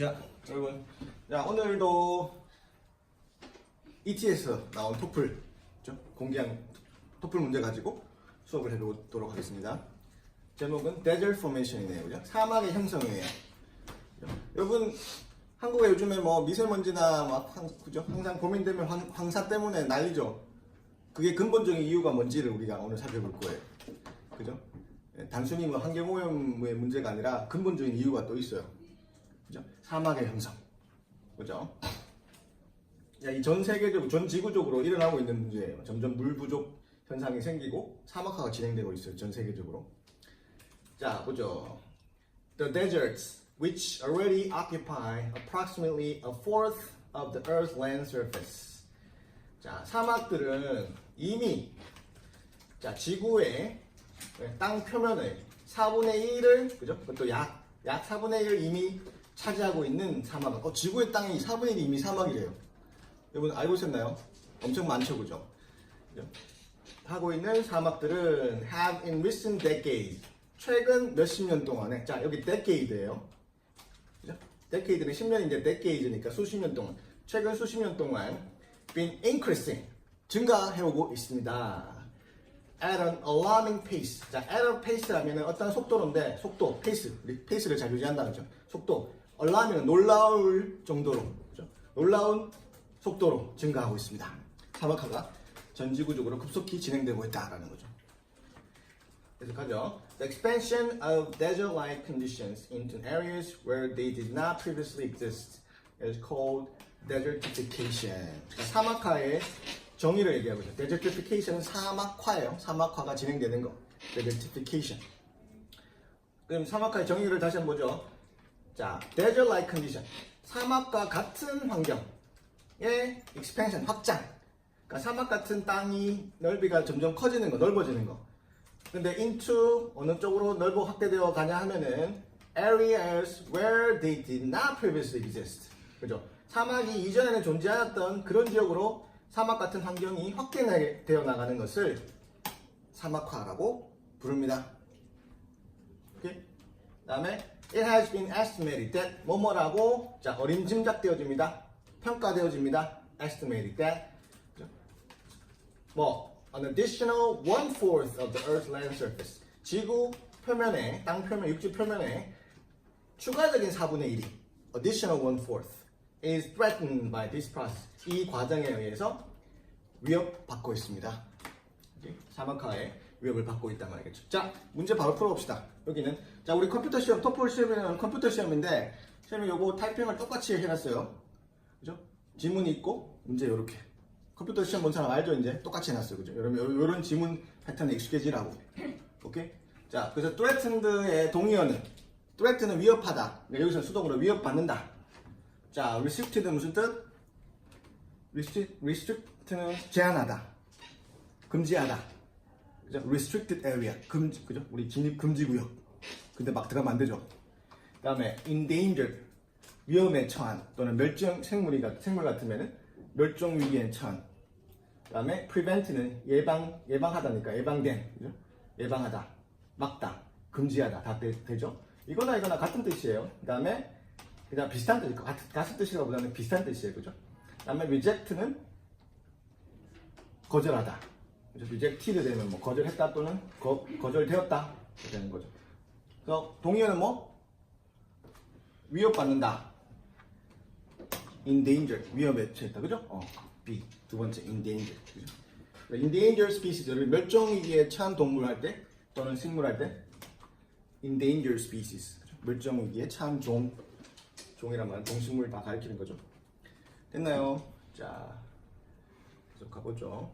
자, 여러분. 자, 오늘도 ET에서 나온 토플, 그렇죠? 공개한 토플 문제 가지고 수업을 해보도록 하겠습니다. 제목은 Desert Formation이네요. 그죠? 사막의 형성이에요. 그죠? 여러분, 한국에 요즘에 뭐 미세먼지나 막 그죠? 항상 고민되면 황사 때문에 난리죠. 그게 근본적인 이유가 뭔지를 우리가 오늘 살펴볼 거예요. 그죠? 단순히 뭐 환경오염의 문제가 아니라 근본적인 이유가 또 있어요. 그죠? 사막의 형성. 그죠? 이 전 세계적으로, 전 지구적으로 일어나고 있는 문제예요. 점점 물 부족 현상이 생기고 사막화가 진행되고 있어요. 전 세계적으로. 자, 보죠. The deserts, which already occupy approximately a fourth of the Earth's land surface. 자, 사막들은 이미 지구의 땅 표면의 4분의 1을, 그죠? 그것도 약 4분의 1을 이미 차지하고 있는 사막. 지구의 땅이 4분의 1이 이미 사막이래요. 여러분 알고 있었나요? 엄청 많죠, 그죠? 하고 있는 사막들은 have in recent decades, 최근 몇십 년 동안에, 자 여기 decade예요. 그죠? decade는 10년인데 decades니까 수십 년 동안, 최근 수십 년 동안 been increasing, 증가해오고 있습니다. at an alarming pace. 자, at a pace라면 어떤 속도로인데, 속도, pace, pace를 잘 유지한다는 거죠. 속도, alarming, 놀라울 정도로, 그죠? 놀라운 속도로 증가하고 있습니다. 사막화가 전 지구적으로 급속히 진행되고 있다라는 거죠. 계속하죠. The expansion of desert-like conditions into areas where they did not previously exist is called desertification. 그러니까 사막화의 정의를 얘기하고 있죠. desertification은 사막화예요. 사막화가 진행되는 거. desertification. 그럼 사막화의 정의를 다시 한번 보죠. 자, desert-like condition. 사막과 같은 환경의 expansion, 확장. 그러니까 사막 같은 땅이 넓이가 점점 커지는 거, 넓어지는 거. 근데 into 어느 쪽으로 넓어 확대되어 가냐 하면은 areas where they did not previously exist. 그죠? 사막이 이전에는 존재하였던 그런 지역으로 사막 같은 환경이 확대되어 나가는 것을 사막화라고 부릅니다. 오케이? 다음에 it has been estimated that 뭐뭐라고 자 어림짐작되어집니다. 평가되어집니다. estimated that an additional 1/4 of the Earth's land surface. 지구 표면에, 땅 표면, 육지 표면에 추가적인 4분의 1이 additional 1/4 is threatened by this process. 이 과정에 의해서 위협받고 있습니다. 사막화의 위협을 받고 있단 말이겠죠. 자, 문제 바로 풀어봅시다. 여기는 자 우리 컴퓨터 시험, 토플 시험이라는 컴퓨터 시험인데 시험에 요거 타이핑을 똑같이 해놨어요. 그죠? 지문이 있고 문제 요렇게. 컴퓨터 시험 본 사람 알죠? 이제 똑같이 해놨어요. 그죠? 여러분 요런 지문 패턴에 익숙해지라고. 오케이? 자, 그래서 threatened의 동의어는 threaten은 위협하다. 그러니까 여기서 수동으로 위협받는다. 자, restricted는 무슨 뜻? restrict는 제한하다. 금지하다. 그죠? restricted area. 금지, 그죠? 우리 진입 금지 구역. 근데 막 들어가면 안 되죠. 그 다음에 endangered. 위험에 처한 또는 멸종 생물 같으면은 멸종 위기에 처한. 그 다음에 prevent는 예방하다니까 예방된, 그죠? 예방하다, 막다, 금지하다 다 되죠? 이거나 같은 뜻이에요. 그 다음에 그냥 비슷한 뜻이고 같은 뜻이라보다는 비슷한 뜻이에요, 그죠? 그 다음에 reject는 거절하다. 그죠? rejected 되면 뭐 거절했다 또는 거절되었다 되는 거죠. 그래서 동의어는 뭐 위협받는다. endangered, 위험에 처했다, 그죠? B, 두 번째 endangered, 그죠? endangered species, 멸종위기에 처한 동물 할 때 또는 식물 할 때 endangered species, 그죠? 멸종위기에 처한 종이란 말은 동식물 다 가리키는 거죠. 됐나요? 자, 계속 가보죠.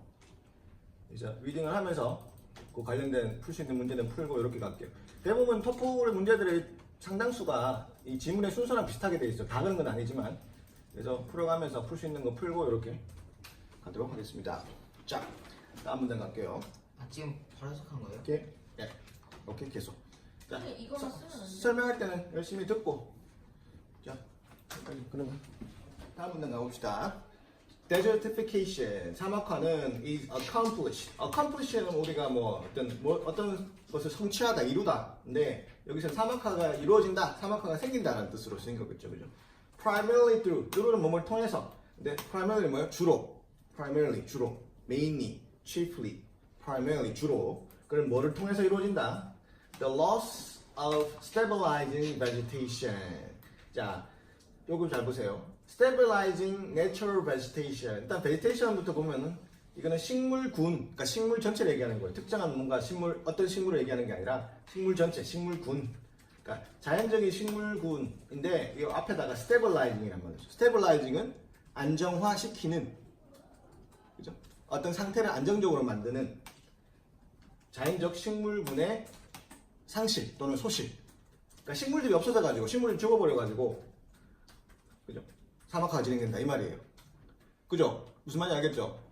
이제 리딩을 하면서 그 관련된 풀 수 있는 문제는 풀고 이렇게 갈게요. 대부분 토플 문제들의 상당수가 이 지문의 순서랑 비슷하게 돼 있어요. 다 그런 건 아니지만. 그래서 풀어가면서 풀 수 있는 거 풀고 이렇게 가도록 하겠습니다. 자, 다음 문장 갈게요. 지금 바로 시작한 거예요? 오케이? 네. 오케이, 계속. 자, 이거만 쓰면 안 돼. 설명할 때는 열심히 듣고. 자, 그러면 다음 문장 가봅시다. Desertification, 사막화는 is accomplished. accomplish는 우리가 어떤 것을 성취하다, 이루다. 근데 여기서 사막화가 이루어진다, 사막화가 생긴다라는 뜻으로 쓰인 거겠죠, 그죠? primarily through는 뭐뭘 통해서. 근데 primarily 뭐예요? 주로. primarily 주로. mainly, chiefly, primarily 주로. 그럼 뭐를 통해서 이루어진다? The loss of stabilizing vegetation. 자, 요거 잘 보세요. Stabilizing natural vegetation. 일단 vegetation부터 보면은 이거는 식물군, 그러니까 식물 전체를 얘기하는 거예요. 특정한 뭔가 식물, 어떤 식물을 얘기하는 게 아니라 식물 전체, 식물군. 그러니까 자연적인 식물군인데 이 앞에다가 stabilizing이란 말이죠. stabilizing은 안정화시키는, 그죠? 어떤 상태를 안정적으로 만드는 자연적 식물군의 상실 또는 소실. 그러니까 식물들이 없어져가지고 식물이 죽어버려가지고, 그죠? 사막화가 진행된다 이 말이에요. 그죠? 무슨 말인지 알겠죠?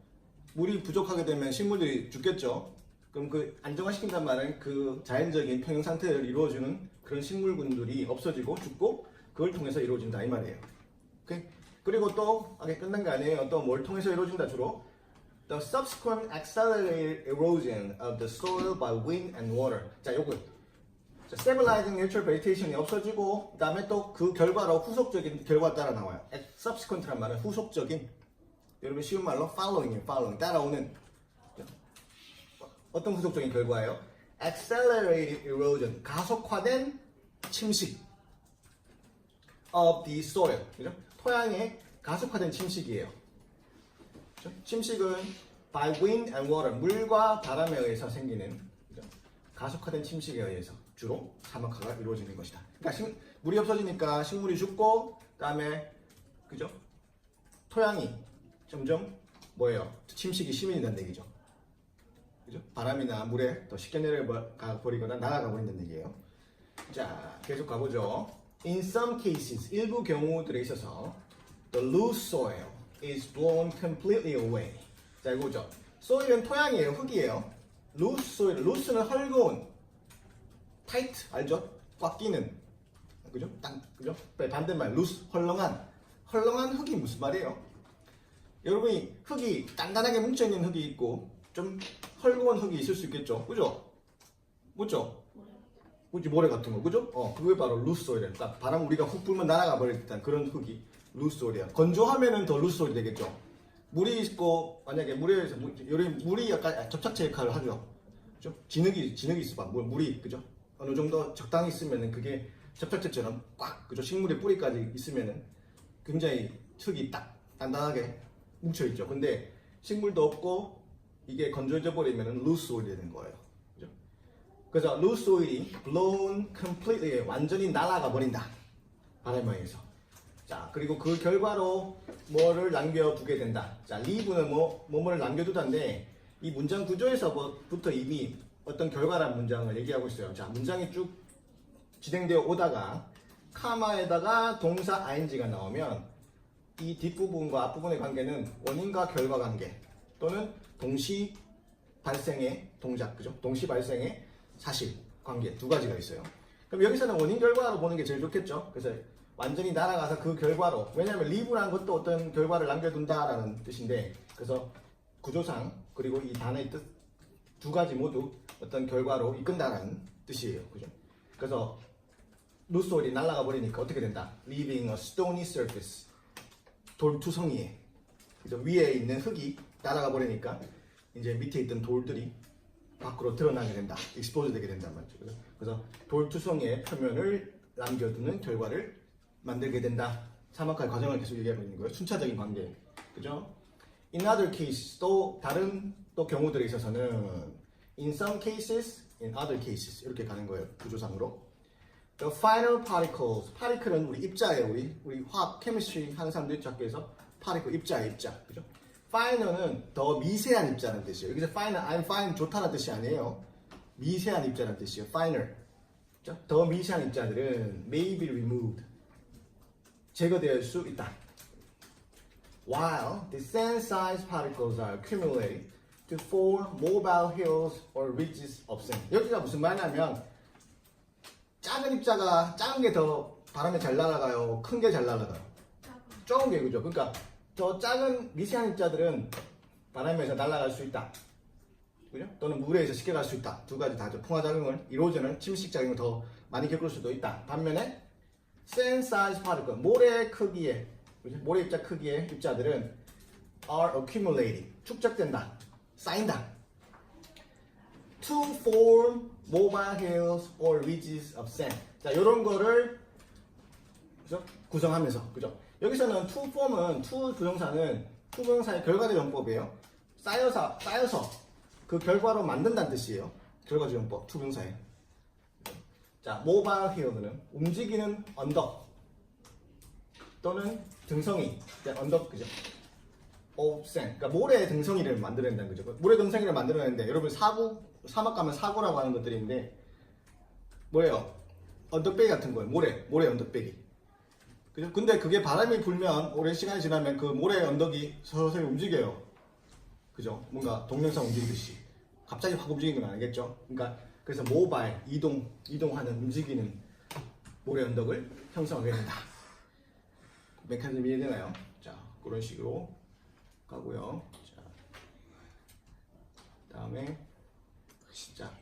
물이 부족하게 되면 식물들이 죽겠죠. 그럼 그 안정화시킨단 말은 그 자연적인 평형 상태를 이루어주는 그런 식물군들이 없어지고 죽고 그걸 통해서 이루어진다 이 말이에요. 오케이? 그리고 또 아직 끝난 게 아니에요. 또 뭘 통해서 이루어진다 주로? The subsequent accelerated erosion of the soil by wind and water. 자, 요거. 자, stabilizing natural vegetation이 없어지고 그 다음에 또 그 결과로 후속적인 결과가 따라 나와요. subsequent란 말은 후속적인. 여러분 쉬운 말로 following이에요. following. 따라오는. 어떤 후속적인 결과예요? Accelerated erosion. 가속화된 침식 of the soil. 그죠? 토양의 가속화된 침식이에요. 그죠? 침식은 by wind and water. 물과 바람에 의해서 생기는, 그죠? 가속화된 침식에 의해서 주로 사막화가 이루어지는 것이다. 그러니까 물이 없어지니까 식물이 죽고 그다음에, 그죠? 토양이 점점 뭐예요? 침식이 심해진다는 얘기죠. 그죠? 바람이나 물에 더 쉽게 내려가 버리거나 날아가 버린다는 얘기예요. 자, 계속 가보죠. In some cases, 일부 경우들에 있어서 the loose soil is blown completely away. 자, 이거 보죠. soil은 토양이에요, 흙이에요. loose soil, loose는 헐거운, tight 알죠? 꽉 끼는, 그죠? 그죠? 반대말 loose, 헐렁한 흙이 무슨 말이에요? 여러분이 흙이 단단하게 뭉쳐있는 흙이 있고 좀 헐거운 흙이 있을 수 있겠죠, 그죠? 뭐죠? 그지, 모래 같은 거, 그죠? 그게 바로 loose soil이에요. 그러니까 바람 우리가 훅 불면 날아가 버릴 듯한 그런 흙이 loose soil이에요. 건조하면은 더 loose soil이 되겠죠. 물이 있고 만약에 물이 약간 접착제 역할을 하죠. 그죠? 진흙이 있어 봐. 물이, 그죠? 어느 정도 적당히 있으면은 그게 접착제처럼 꽉, 그죠? 식물의 뿌리까지 있으면은 굉장히 흙이 딱 단단하게 뭉쳐 있죠. 근데 식물도 없고 이게 건조해져 버리면은 loose soil이 되는 거예요. 그죠? 그래서 loose soil이 blown completely, 완전히 날아가 버린다. 바람에 의해서. 자, 그리고 그 결과로 뭐를 남겨두게 된다. 자, leave는 뭐를 남겨두다인데 이 문장 구조에서부터 이미 어떤 결과란 문장을 얘기하고 있어요. 자, 문장이 쭉 진행되어 오다가 카마에다가 동사 ing가 나오면 이 뒷부분과 앞부분의 관계는 원인과 결과 관계 또는 동시 발생의 동작, 그죠? 동시 발생의 사실 관계 두 가지가 있어요. 그럼 여기서는 원인 결과로 보는 게 제일 좋겠죠? 그래서 완전히 날아가서 그 결과로, 왜냐하면 리브라는 것도 어떤 결과를 남겨둔다라는 뜻인데, 그래서 구조상 그리고 이 단어의 뜻 두 가지 모두 어떤 결과로 이끈다라는 뜻이에요, 그죠? 그래서 루소일이 날아가 버리니까 어떻게 된다? Leaving a stony surface. 돌투성이에, 그래서 위에 있는 흙이 날아가 버리니까 이제 밑에 있던 돌들이 밖으로 드러나게 된다, expose 되게 된단 말이죠. 그래서 돌투성이의 표면을 남겨두는 결과를 만들게 된다. 사막화의 과정을 계속 얘기하고 있는 거예요. 순차적인 관계, 그죠? In other cases, 또 다른 또 경우들에 있어서는 in some cases, in other cases 이렇게 가는 거예요. 구조상으로. The final particles, particle은 우리 입자예요. 우리 화학, 케미스트리 하는 사람들 학교에서 particle 입자예요, 입자, 그죠? finer는 더 미세한 입자라는 뜻이에요. 여기서 finer, I'm fine, 좋다는 뜻이 아니에요. 미세한 입자라는 뜻이에요. finer. 그죠? 더 미세한 입자들은 may be removed, 제거될 수 있다. While the sand-sized particles are accumulated to form mobile hills or ridges of sand. 여기가 무슨 말이냐면 작은 입자가 작은 게 더 바람에 잘 날아가요, 큰 게 잘 날아가요? 적은 게, 그죠? 그러니까 더 작은 미세한 입자들은 바람에서 날아갈 수 있다, 그죠? 또는 물에 의해서 쉽게 갈 수 있다. 두 가지 다죠. 풍화작용을, 이로전을, 침식작용을 더 많이 겪을 수도 있다. 반면에 sand size particle, 모래 크기의, 모래 입자 크기의 입자들은 are accumulated, 축적된다, 쌓인다. To form mobile hills or ridges of sand. 자, 이런 거를 그죠? 구성하면서, 그죠? 여기서는 to form은 to 부정사는 to 부정사의 결과적 용법이에요. 쌓여서 그 결과로 만든다는 뜻이에요. 결과적 용법 to 부정사에. 자, mobile hill은 움직이는 언덕 또는 등성이, 언덕, 그죠? of sand. 그러니까 모래 등성이를 만들어낸다는 거죠. 모래 등성이를 만들어내는데 여러분 사막 가면 사고라고 하는 것들인데 뭐예요? 언덕배기 같은 거예요. 모래 언덕배기. 그죠? 근데 그게 바람이 불면 오랜 시간이 지나면 그 모래 언덕이 서서히 움직여요. 그죠? 뭔가 동영상 움직이듯이 갑자기 확 움직이는 건 아니겠죠? 그러니까 그래서 모바일 이동하는 움직이는 모래 언덕을 형성하게 된다. 메커니즘이 이해되나요? 자, 그런 식으로 가고요. 자, 다음에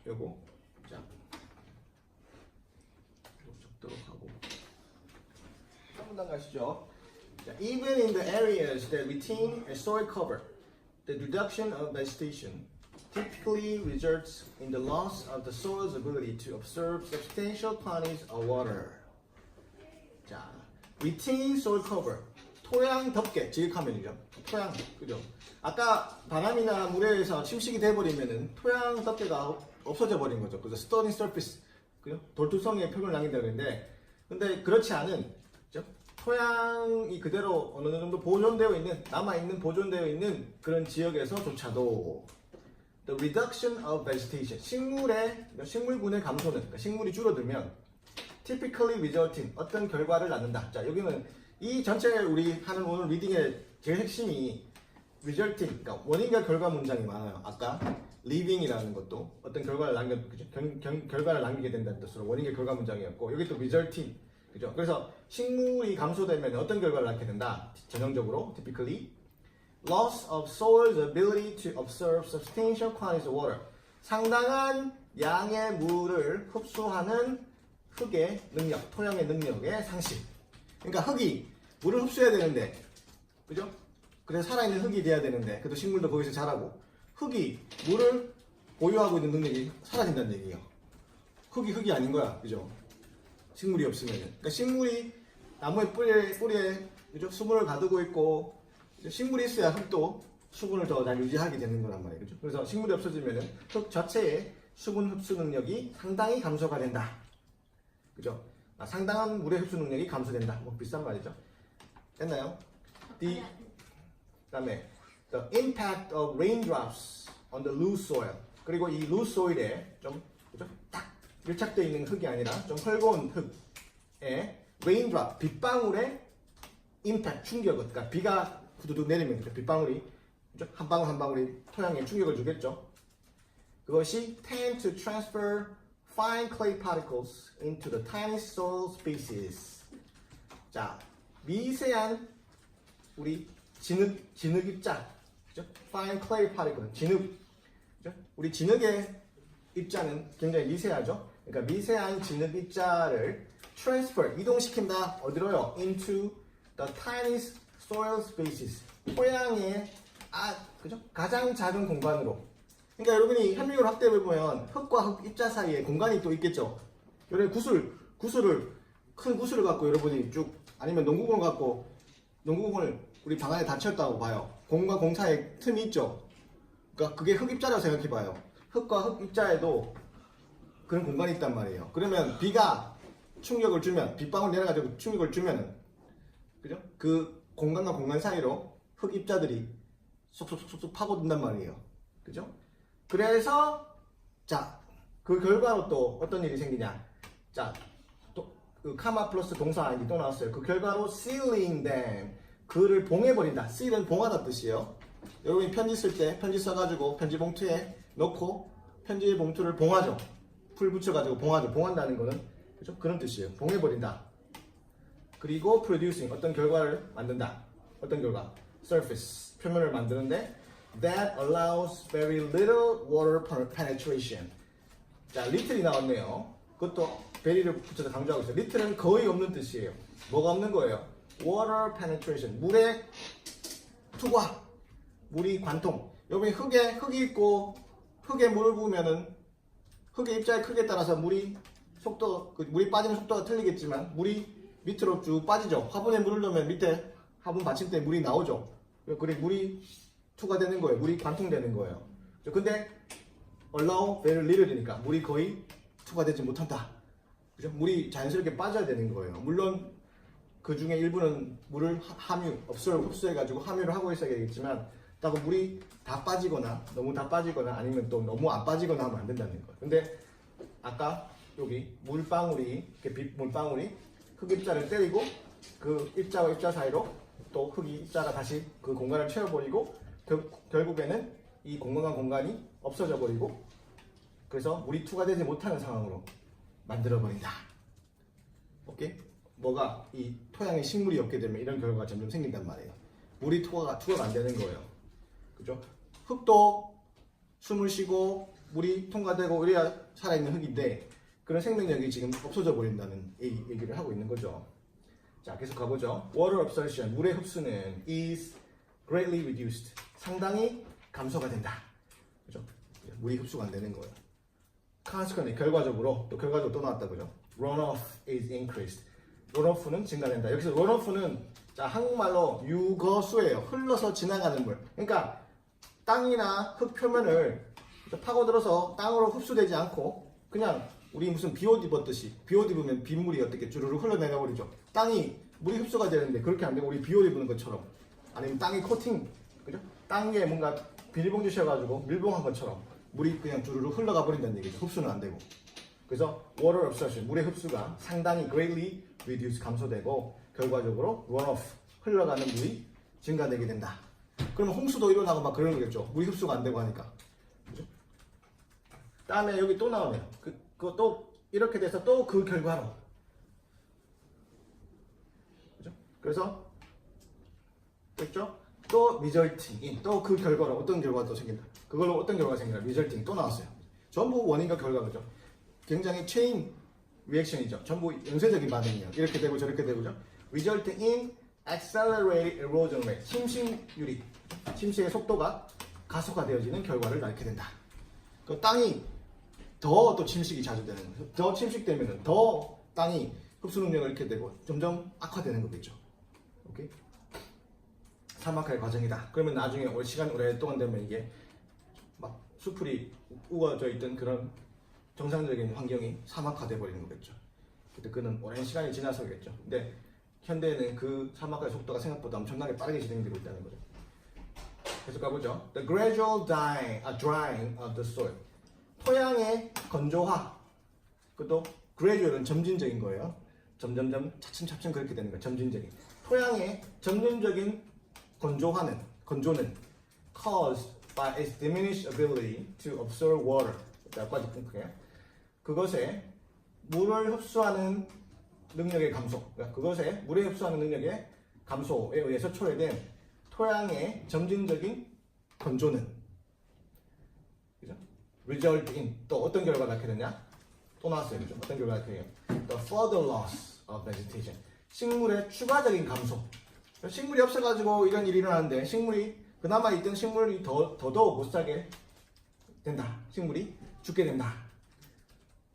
요거 적도록 하고 한 문단 가시죠. 자, even in the areas that retain a soil cover, the reduction of vegetation typically results in the loss of the soil's ability to absorb substantial quantities of water. 자, retain soil cover, 토양 덮개, 지극하면이죠. 토양, 그죠? 아까 바람이나 물에 의해서 침식이 돼버리면은 토양 덮개가 없어져 버린 거죠. 그래서 stony surface, 그죠? 돌투성이의 표현을 남긴다 그랬는데, 근데 그렇지 않은, 그죠? 토양이 그대로 어느 정도 보존되어 있는, 남아있는 보존되어 있는 그런 지역에서조차도 the reduction of vegetation, 식물군의 감소는, 그러니까 식물이 줄어들면 typically resulting, 어떤 결과를 낳는다. 자, 여기는 이 전체 우리 하는 오늘 리딩의 제일 핵심이 resulting, 그러니까 원인과 결과 문장이 많아요. 아까 living이라는 것도 어떤 결과를 결과를 남기게 된다는 뜻으로 원인과 결과 문장이었고, 여기 또 resulting, 그죠? 그래서 식물이 감소되면 어떤 결과를 낳게 된다. 전형적으로 typically loss of soil's ability to absorb substantial quantities of water, 상당한 양의 물을 흡수하는 흙의 능력, 토양의 능력의 상실. 그러니까 흙이 물을 흡수해야 되는데, 그죠? 그래서 살아있는 흙이 돼야 되는데, 그래도 식물도 거기서 자라고, 흙이 물을 보유하고 있는 능력이 사라진다는 얘기예요. 흙이 아닌 거야, 그죠? 식물이 없으면은. 그러니까 식물이 나무의 뿌리에 그죠? 수분을 가두고 있고, 식물이 있어야 흙도 수분을 더 잘 유지하게 되는 거란 말이에요, 그죠? 그래서 식물이 없어지면은 흙 자체의 수분 흡수 능력이 상당히 감소가 된다, 그죠? 상당한 물의 흡수 능력이 감소된다. 뭐 비싼 말이죠. 됐나요? 그다음에 the impact of raindrops on the loose soil. 그리고 이 loose soil에 좀 그죠? 딱 밀착되어 있는 흙이 아니라 좀 헐거운 흙에 raindrop, 빗방울의 impact, 충격은, 그러니까 비가 후두둑 내리면 그죠? 빗방울이 그죠? 한 방울 한 방울이 토양에 충격을 주겠죠. 그것이 tend to transfer fine clay particles into the tiny soil spaces. 자, 미세한 우리 진흙 입자, 그죠? Fine clay particle, 진흙, 그죠? 우리 진흙의 입자는 굉장히 미세하죠. 그러니까 미세한 진흙 입자를 transfer, 이동시킨다. 어디로요? Into the tiny soil spaces. 토양의 그죠? 가장 작은 공간으로. 그러니까 여러분이 현미경 학대를 보면 흙과 흙 입자 사이에 공간이 또 있겠죠. 여러분 큰 구슬을 갖고 여러분이 쭉, 아니면 농구공을 우리 방 안에 닫혔다고 봐요. 공과 공 사이에 틈이 있죠. 그러니까 그게 흙 입자라고 생각해 봐요. 흙과 흙 입자에도 그런 공간이 있단 말이에요. 그러면 비가 충격을 주면, 빗방울 내려가지고 충격을 주면은, 그죠? 그 공간과 공간 사이로 흙 입자들이 쏙쏙쏙쏙 파고든단 말이에요. 그죠? 그래서 자, 그 결과로 또 어떤 일이 생기냐? 자, 또 그 카마 플러스 동사 또 나왔어요. 그 결과로 sealing them, 그를 봉해버린다. seal은 봉하다 뜻이에요. 여러분이 편지 쓸 때 편지 써가지고 편지 봉투에 넣고 편지 봉투를 봉하죠. 풀 붙여가지고 봉하죠. 봉한다는 거는 그죠? 그런 뜻이에요. 봉해버린다. 그리고 producing, 어떤 결과를 만든다. 어떤 결과? surface, 표면을 만드는데 that allows very little water penetration. 자, little이 나왔네요. 그것도 very를 붙여서 강조하고 있어요. little은 거의 없는 뜻이에요. 뭐가 없는 거예요? water penetration, 물의 투과, 물이 관통. 여기 흙이 있고 흙에 물을 부으면은 흙의 입자의 크기에 따라서 물이 빠지는 속도가 틀리겠지만 물이 밑으로 쭉 빠지죠. 화분에 물을 넣으면 밑에 화분 받침대에 물이 나오죠. 그리고 물이 투과되는 거예요. 물이 관통되는 거예요. 근데 allow very little이니까 물이 거의 투과되지 못한다. 그죠? 물이 자연스럽게 빠져야 되는 거예요. 물론 그 중에 일부는 물을 흡수해가지고 함유를 하고 있어야 되겠지만, 딱 물이 다 빠지거나 너무 다 빠지거나 아니면 또 너무 안 빠지거나 하면 안 된다는 거예요. 근데 아까 여기 물방울이 흙 입자를 때리고 그 입자와 입자 사이로 또 흙 입자가 다시 그 공간을 채워버리고 결국에는 이 공간과 공간이 없어져 버리고 그래서 물이 투과되지 못하는 상황으로 만들어버린다. 오케이? 뭐가 이 토양에 식물이 없게 되면 이런 결과가 점점 생긴단 말이에요. 물이 투과가 안 되는 거예요. 그죠? 흙도 숨을 쉬고 물이 통과되고 이래야 살아있는 흙인데 그런 생명력이 지금 없어져 버린다는 얘기를 하고 있는 거죠. 자, 계속 가보죠. Water absorption, 물의 흡수는 is greatly reduced, 상당히 감소가 된다. 그죠? 물이 흡수가 안 되는 거예요. Consequently, 결과적으로 또 나왔다, 그죠? Runoff is increased. runoff는 증가된다. 여기서 runoff는 자, 한국말로 유거수예요. 흘러서 지나가는 물. 그러니까 땅이나 흙 표면을 파고들어서 땅으로 흡수되지 않고 그냥 우리 무슨 비옷 입었듯이 비옷 입으면 빗물이 어떻게 주르르 흘러내가 버리죠. 땅이 물이 흡수가 되는데 그렇게 안 되고 우리 비옷 입는 것처럼 아니면 땅이 코팅, 그죠? 땅에 뭔가 비닐봉지 씌워가지고 밀봉한 것처럼 물이 그냥 주르르 흘러가 버린다는 얘기죠. 흡수는 안 되고. 그래서 water absorption, 물의 흡수가 상당히 greatly reduce, 감소되고 결과적으로 runoff, 흘러가는 물이 증가되게 된다. 그러면 홍수도 일어나고 막 그러는 거겠죠. 물이 흡수가 안 되고 하니까. 그죠? 다음에 여기 또 나오네요. 그것도 이렇게 돼서 또 그 결과로. 그죠? 그래서 됐죠? 또 resulting in, 또 그 결과로 어떤 결과가 또 생긴다. 그걸로 어떤 결과가 생긴다. resulting 또 나왔어요. 전부 원인과 결과죠. 굉장히 체인 리액션이죠. 전부 연쇄적인 반응이에요. 이렇게 되고 저렇게 되고죠. resulting in accelerated erosion rate, 침식의 속도가 가속화되어지는 결과를 낳게 된다. 그 땅이 더 또 침식이 자주 되는 거죠. 더 침식되면 더 땅이 흡수 능력을 잃게 되고 점점 악화되는 거겠죠. 오케이? 사막화의 과정이다. 그러면 나중에 시간 오랫동안 되면 이게 막 수풀이 우거져 있던 그런 정상적인 환경이 사막화돼 버리는 거겠죠. 그때 그는 오랜 시간이 지나서겠죠. 근데 현대에는 그 사막화의 속도가 생각보다 엄청나게 빠르게 진행되고 있다는 거죠. 계속 가보죠. The gradual drying of the soil. 토양의 건조화. 그것도 gradual은 점진적인 거예요. 점점점 차츰차츰 그렇게 되는 거예요. 점진적인. 토양의 점진적인 건조는 caused by its diminished ability to absorb water. 그것에 물을 흡수하는 능력의 감소. 그것에 물에 흡수하는 능력의 감소에 의해서 초래된 토양의 점진적인 건조는 그죠? result in 또 어떤 결과가 낳게 되냐? 또 나왔어요. 그죠? 어떤 결과가 낳게 되냐? The further loss of vegetation. 식물의 추가적인 감소. 식물이 없어가지고 이런 일이 일어나는데 그나마 있던 식물이 더더욱 못 살게 된다. 식물이 죽게 된다.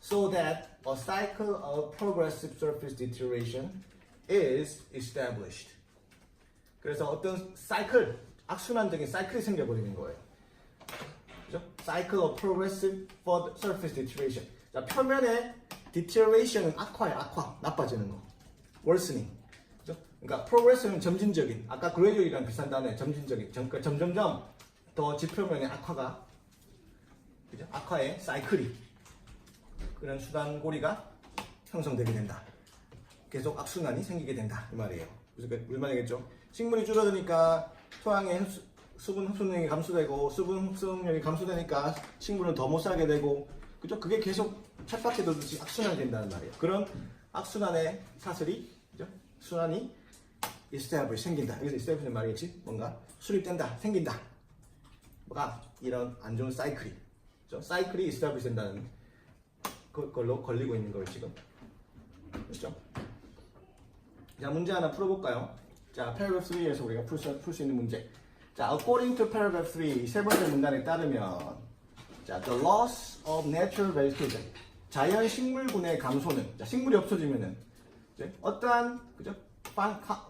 So that a cycle of progressive surface deterioration is established. 그래서 어떤 악순환적인 사이클이 생겨버리는 거예요. 그죠? Cycle of progressive surface deterioration. 자, 표면의 deterioration은 악화, 나빠지는 거. worsening. 그죠? 그러니까 progressive는 점진적인, 아까 gradual이랑 비슷한 단어에 점진적인, 그러니까 점점점 더 지표면의 악화가, 그죠? 악화의 사이클이, 그런 수단고리가 형성되게 된다. 계속 악순환이 생기게 된다. 이 말이에요. 그래서 무슨 말이겠죠? 식물이 줄어드니까 토양의 수분 흡수능력이 감소되고 수분 흡수능력이 감소되니까 식물은 더 못 살게 되고 그죠? 그게 계속 쳇바퀴 돌듯이 악순환이 된다는 말이에요. 그런 악순환의 사슬이 그죠? 순환이 establish 생긴다. 여기서 establish는 말이겠지? 뭔가 수립된다, 생긴다. 뭐가 이런 안 좋은 사이클이, 그죠? 사이클이 establish 된다는 그걸로 걸리고 있는 걸 지금 그렇죠? 자, 문제 하나 풀어볼까요? 자, paragraph 3에서 우리가 풀 수 있는 문제. 자, according to paragraph 3, 세 번째 문단에 따르면, 자, the loss of natural vegetation, 자연 식물군의 감소는, 자, 식물이 없어지면은, 이제 어떠한, 그죠?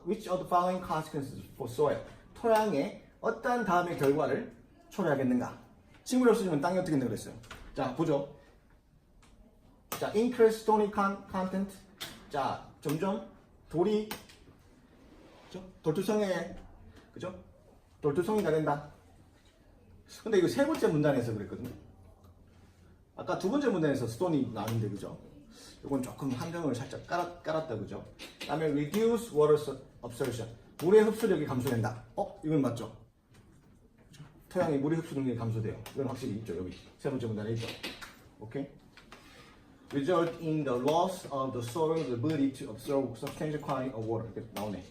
Which of the following consequences for soil? 토양에 어떠한 다음의 결과를 초래하겠는가? 식물이 없어지면 땅이 어떻게 된다고 그랬어요? 자, 보죠. 자, increase stony content. 자, 점점 돌이, 그죠? 돌투성에, 그죠? 돌투성이가 된다. 근데 이거 세 번째 문단에서 그랬거든요. 아까 두 번째 문단에서 스톤이 나왔는데, 그죠? 이건 조금 함정을 살짝 깔았다, 그죠? 다음에 reduce water absorption. 물의 흡수력이 감소된다. 이건 맞죠? 그죠? 토양의 물의 흡수력이 감소돼요. 이건 확실히 있죠, 여기. 세 번째 문단에 있죠. 오케이? result in the loss of the soil's ability to absorb substantial quantity of water. 이렇게 나오네.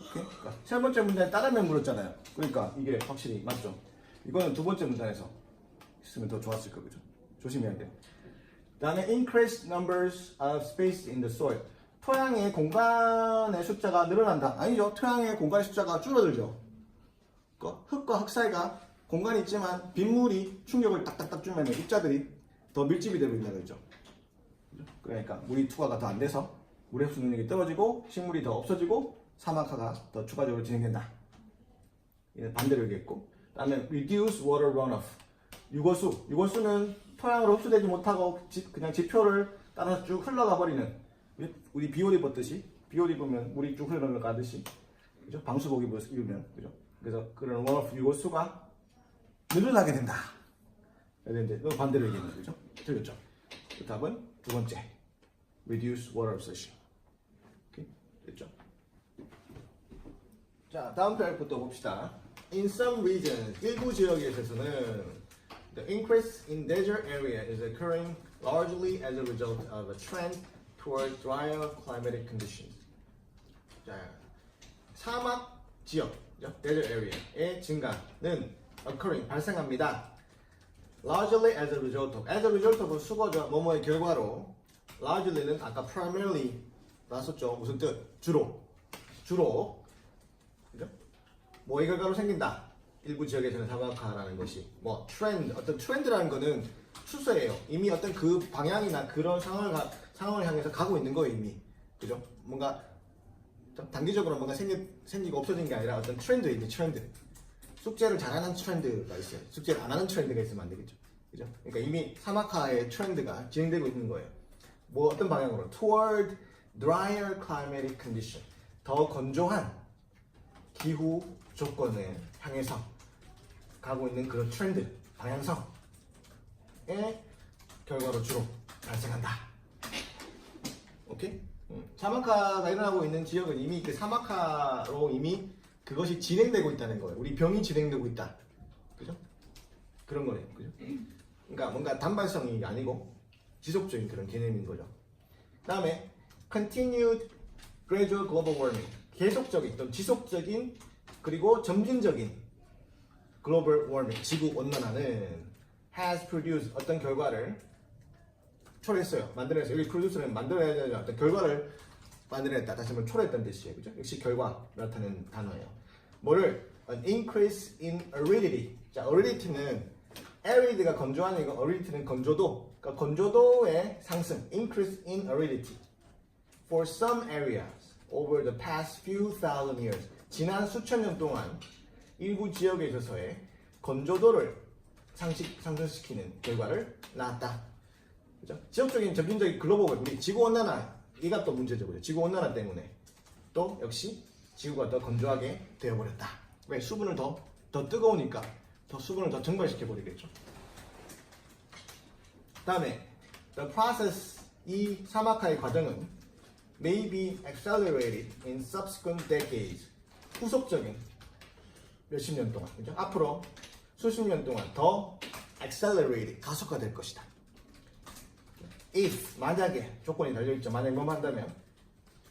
오케이? 그러니까 세 번째 문단에 따르면 물었잖아요. 그러니까 이게 확실히 맞죠? 이거는 두 번째 문단에서 있으면 더 좋았을 거죠. 조심해야 돼요. 다음에 increased numbers of space in the soil. 토양의 공간의 숫자가 늘어난다. 아니죠. 토양의 공간의 숫자가 줄어들죠. 흙과 흙 사이가 공간이 있지만 빗물이 충격을 딱딱딱 주면 입자들이 더 밀집이 되고 있는 거죠. 그러니까 물이 투과가 더 안 돼서 물의 흡수 능력이 떨어지고 식물이 더 없어지고 사막화가 더 추가적으로 진행된다. 이는 반대로 얘기했고, 다음에 reduce water runoff. 유골수는 토양으로 흡수되지 못하고 그냥 지표를 따라서 쭉 흘러가 버리는, 우리 비옷 입었듯이, 비옷 입으면 물이 쭉 흘러가듯이, 그죠? 방수복 입으면, 그죠? 그래서 그런 runoff 유골수가 늘어나게 된다. 그런데 너 반대로 얘기했는 거죠? 틀렸죠? 그 답은 두 번째, reduce water absorption. 오케이? 됐죠? 자, 다음 표부터 봅시다. In some regions, 일부 지역에 있어서는 the increase in desert area is occurring largely as a result of a trend toward drier climatic conditions. 자, 사막 지역, desert area의 증가는 occurring, 발생합니다. largely as a result of 수거죠. 뭐뭐의 결과로. largely는 아까 primarily 나왔었죠. 무슨 뜻? 주로. 그죠? 뭐의 결과로 생긴다. 일부 지역에서는 사막화라는 것이. 뭐 트렌드, 어떤 트렌드라는 거는 추세예요. 이미 어떤 그 방향이나 그런 상황을 향해서 가고 있는 거예요, 이미. 그죠? 뭔가 단기적으로 뭔가 생기고 없어진 게 아니라 어떤 트렌드에 있는 트렌드. 숙제를 잘하는 트렌드가 있어요. 숙제를 안 하는 트렌드가 있으면 안 되겠죠. 그죠? 그러니까 이미 사막화의 트렌드가 진행되고 있는 거예요. 뭐 어떤 방향으로? Toward drier climatic condition. 더 건조한 기후 조건을 향해서 가고 있는 그런 트렌드, 방향성의 결과로 주로 발생한다. 오케이? 사막화가 일어나고 있는 지역은 이미 그 사막화로 이미 그것이 진행되고 있다는 거예요. 우리 병이 진행되고 있다. 그죠? 그런 거예요. 그죠? 그러니까 뭔가 단발성이 아니고 지속적인 그런 개념인 거죠. 다음에 continued gradual global warming. 계속적인, 또 지속적인, 그리고 점진적인 global warming, 지구 온난화는 has produced 어떤 결과를 초래했어요. 만들어냈어요. 여기 produce는 만들어야 되는 어떤 결과를 만들어냈다. 다시 한번 초래했다는 뜻이에요. 그죠? 역시 결과 나타내는 단어예요. 뭐를? An increase in aridity. 자, aridity는 arid가 건조한 이거, aridity는 건조도. 그러니까 건조도의 상승. Increase in aridity. For some areas over the past few thousand years. 지난 수천 년 동안 일부 지역에 있어서의 건조도를 상승시키는 결과를 낳았다. 그죠? 지역적인 점진적인 글로벌, 우리 지구온난화, 이가 또 문제죠. 그죠? 지구온난화 때문에 또 역시 지구가 더 건조하게 되어버렸다. 왜? 수분을 더 뜨거우니까 더 수분을 더 증발시켜버리겠죠. 다음에 the process, 이 사막화의 과정은 may be accelerated in subsequent decades. 후속적인 몇십 년 동안, 그죠? 앞으로 수십 년 동안 더 accelerated, 가속화될 것이다. if, 만약에 조건이 달려있죠. 만약에 뭐만 한다면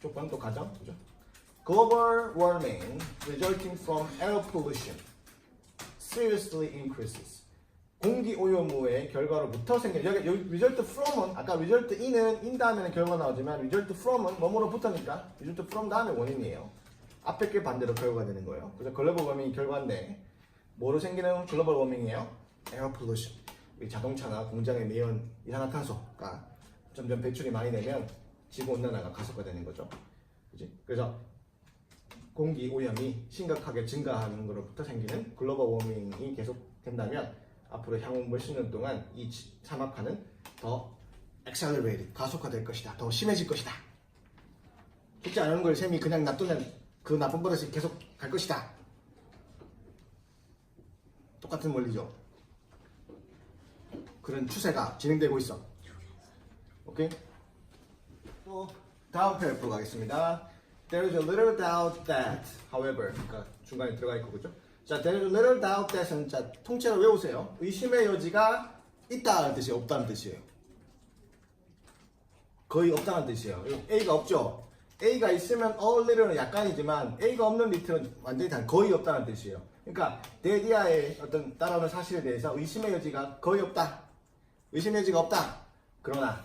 조건 또 가정, 그죠? Global warming resulting from air pollution seriously increases. 공기 오염의 결과로부터 생긴 여기 result from은 아까 result in 다음에는 결과 나오지만 result from은 뭐뭐로부터니까 result from 다음에 원인이에요. 앞에 게 반대로 결과가 되는 거예요. 그래서 글로벌 워밍이 결과인데 뭐로 생기는 글로벌 워밍이에요? 에어 pollution. 우리 자동차나 공장의 매연 이산화탄소가 점점 배출이 많이 되면 지구 온난화가 가속화되는 거죠. 그지? 그래서 공기 오염이 심각하게 증가하는 것로부터 생기는 글로벌 워밍이 계속된다면 앞으로 향후 몇십 년 동안 이 사막화는 더 accelerated, 가속화될 것이다. 더 심해질 것이다. 죽지 않은 걸 셈이 그냥 놔두면 그 나쁜 버릇이 계속 갈 것이다. 똑같은 원리죠. 그런 추세가 진행되고 있어. 오케이? 또 다음 페이퍼로 가겠습니다. There is a little doubt that, however, 그러니까 중간에 들어가 있고 그죠? 자, there is a little doubt that은 자 통째로 외우세요. 의심의 여지가 있다는 뜻이에요, 없다는 뜻이에요. 거의 없다는 뜻이에요. A가 없죠. A가 있으면 a little는 약간이지만 A가 없는 little는 완전히 다 거의 없다는 뜻이에요. 그러니까 데디아의 어떤 따라오는 사실에 대해서 의심의 여지가 거의 없다. 의심의 여지가 없다. 그러나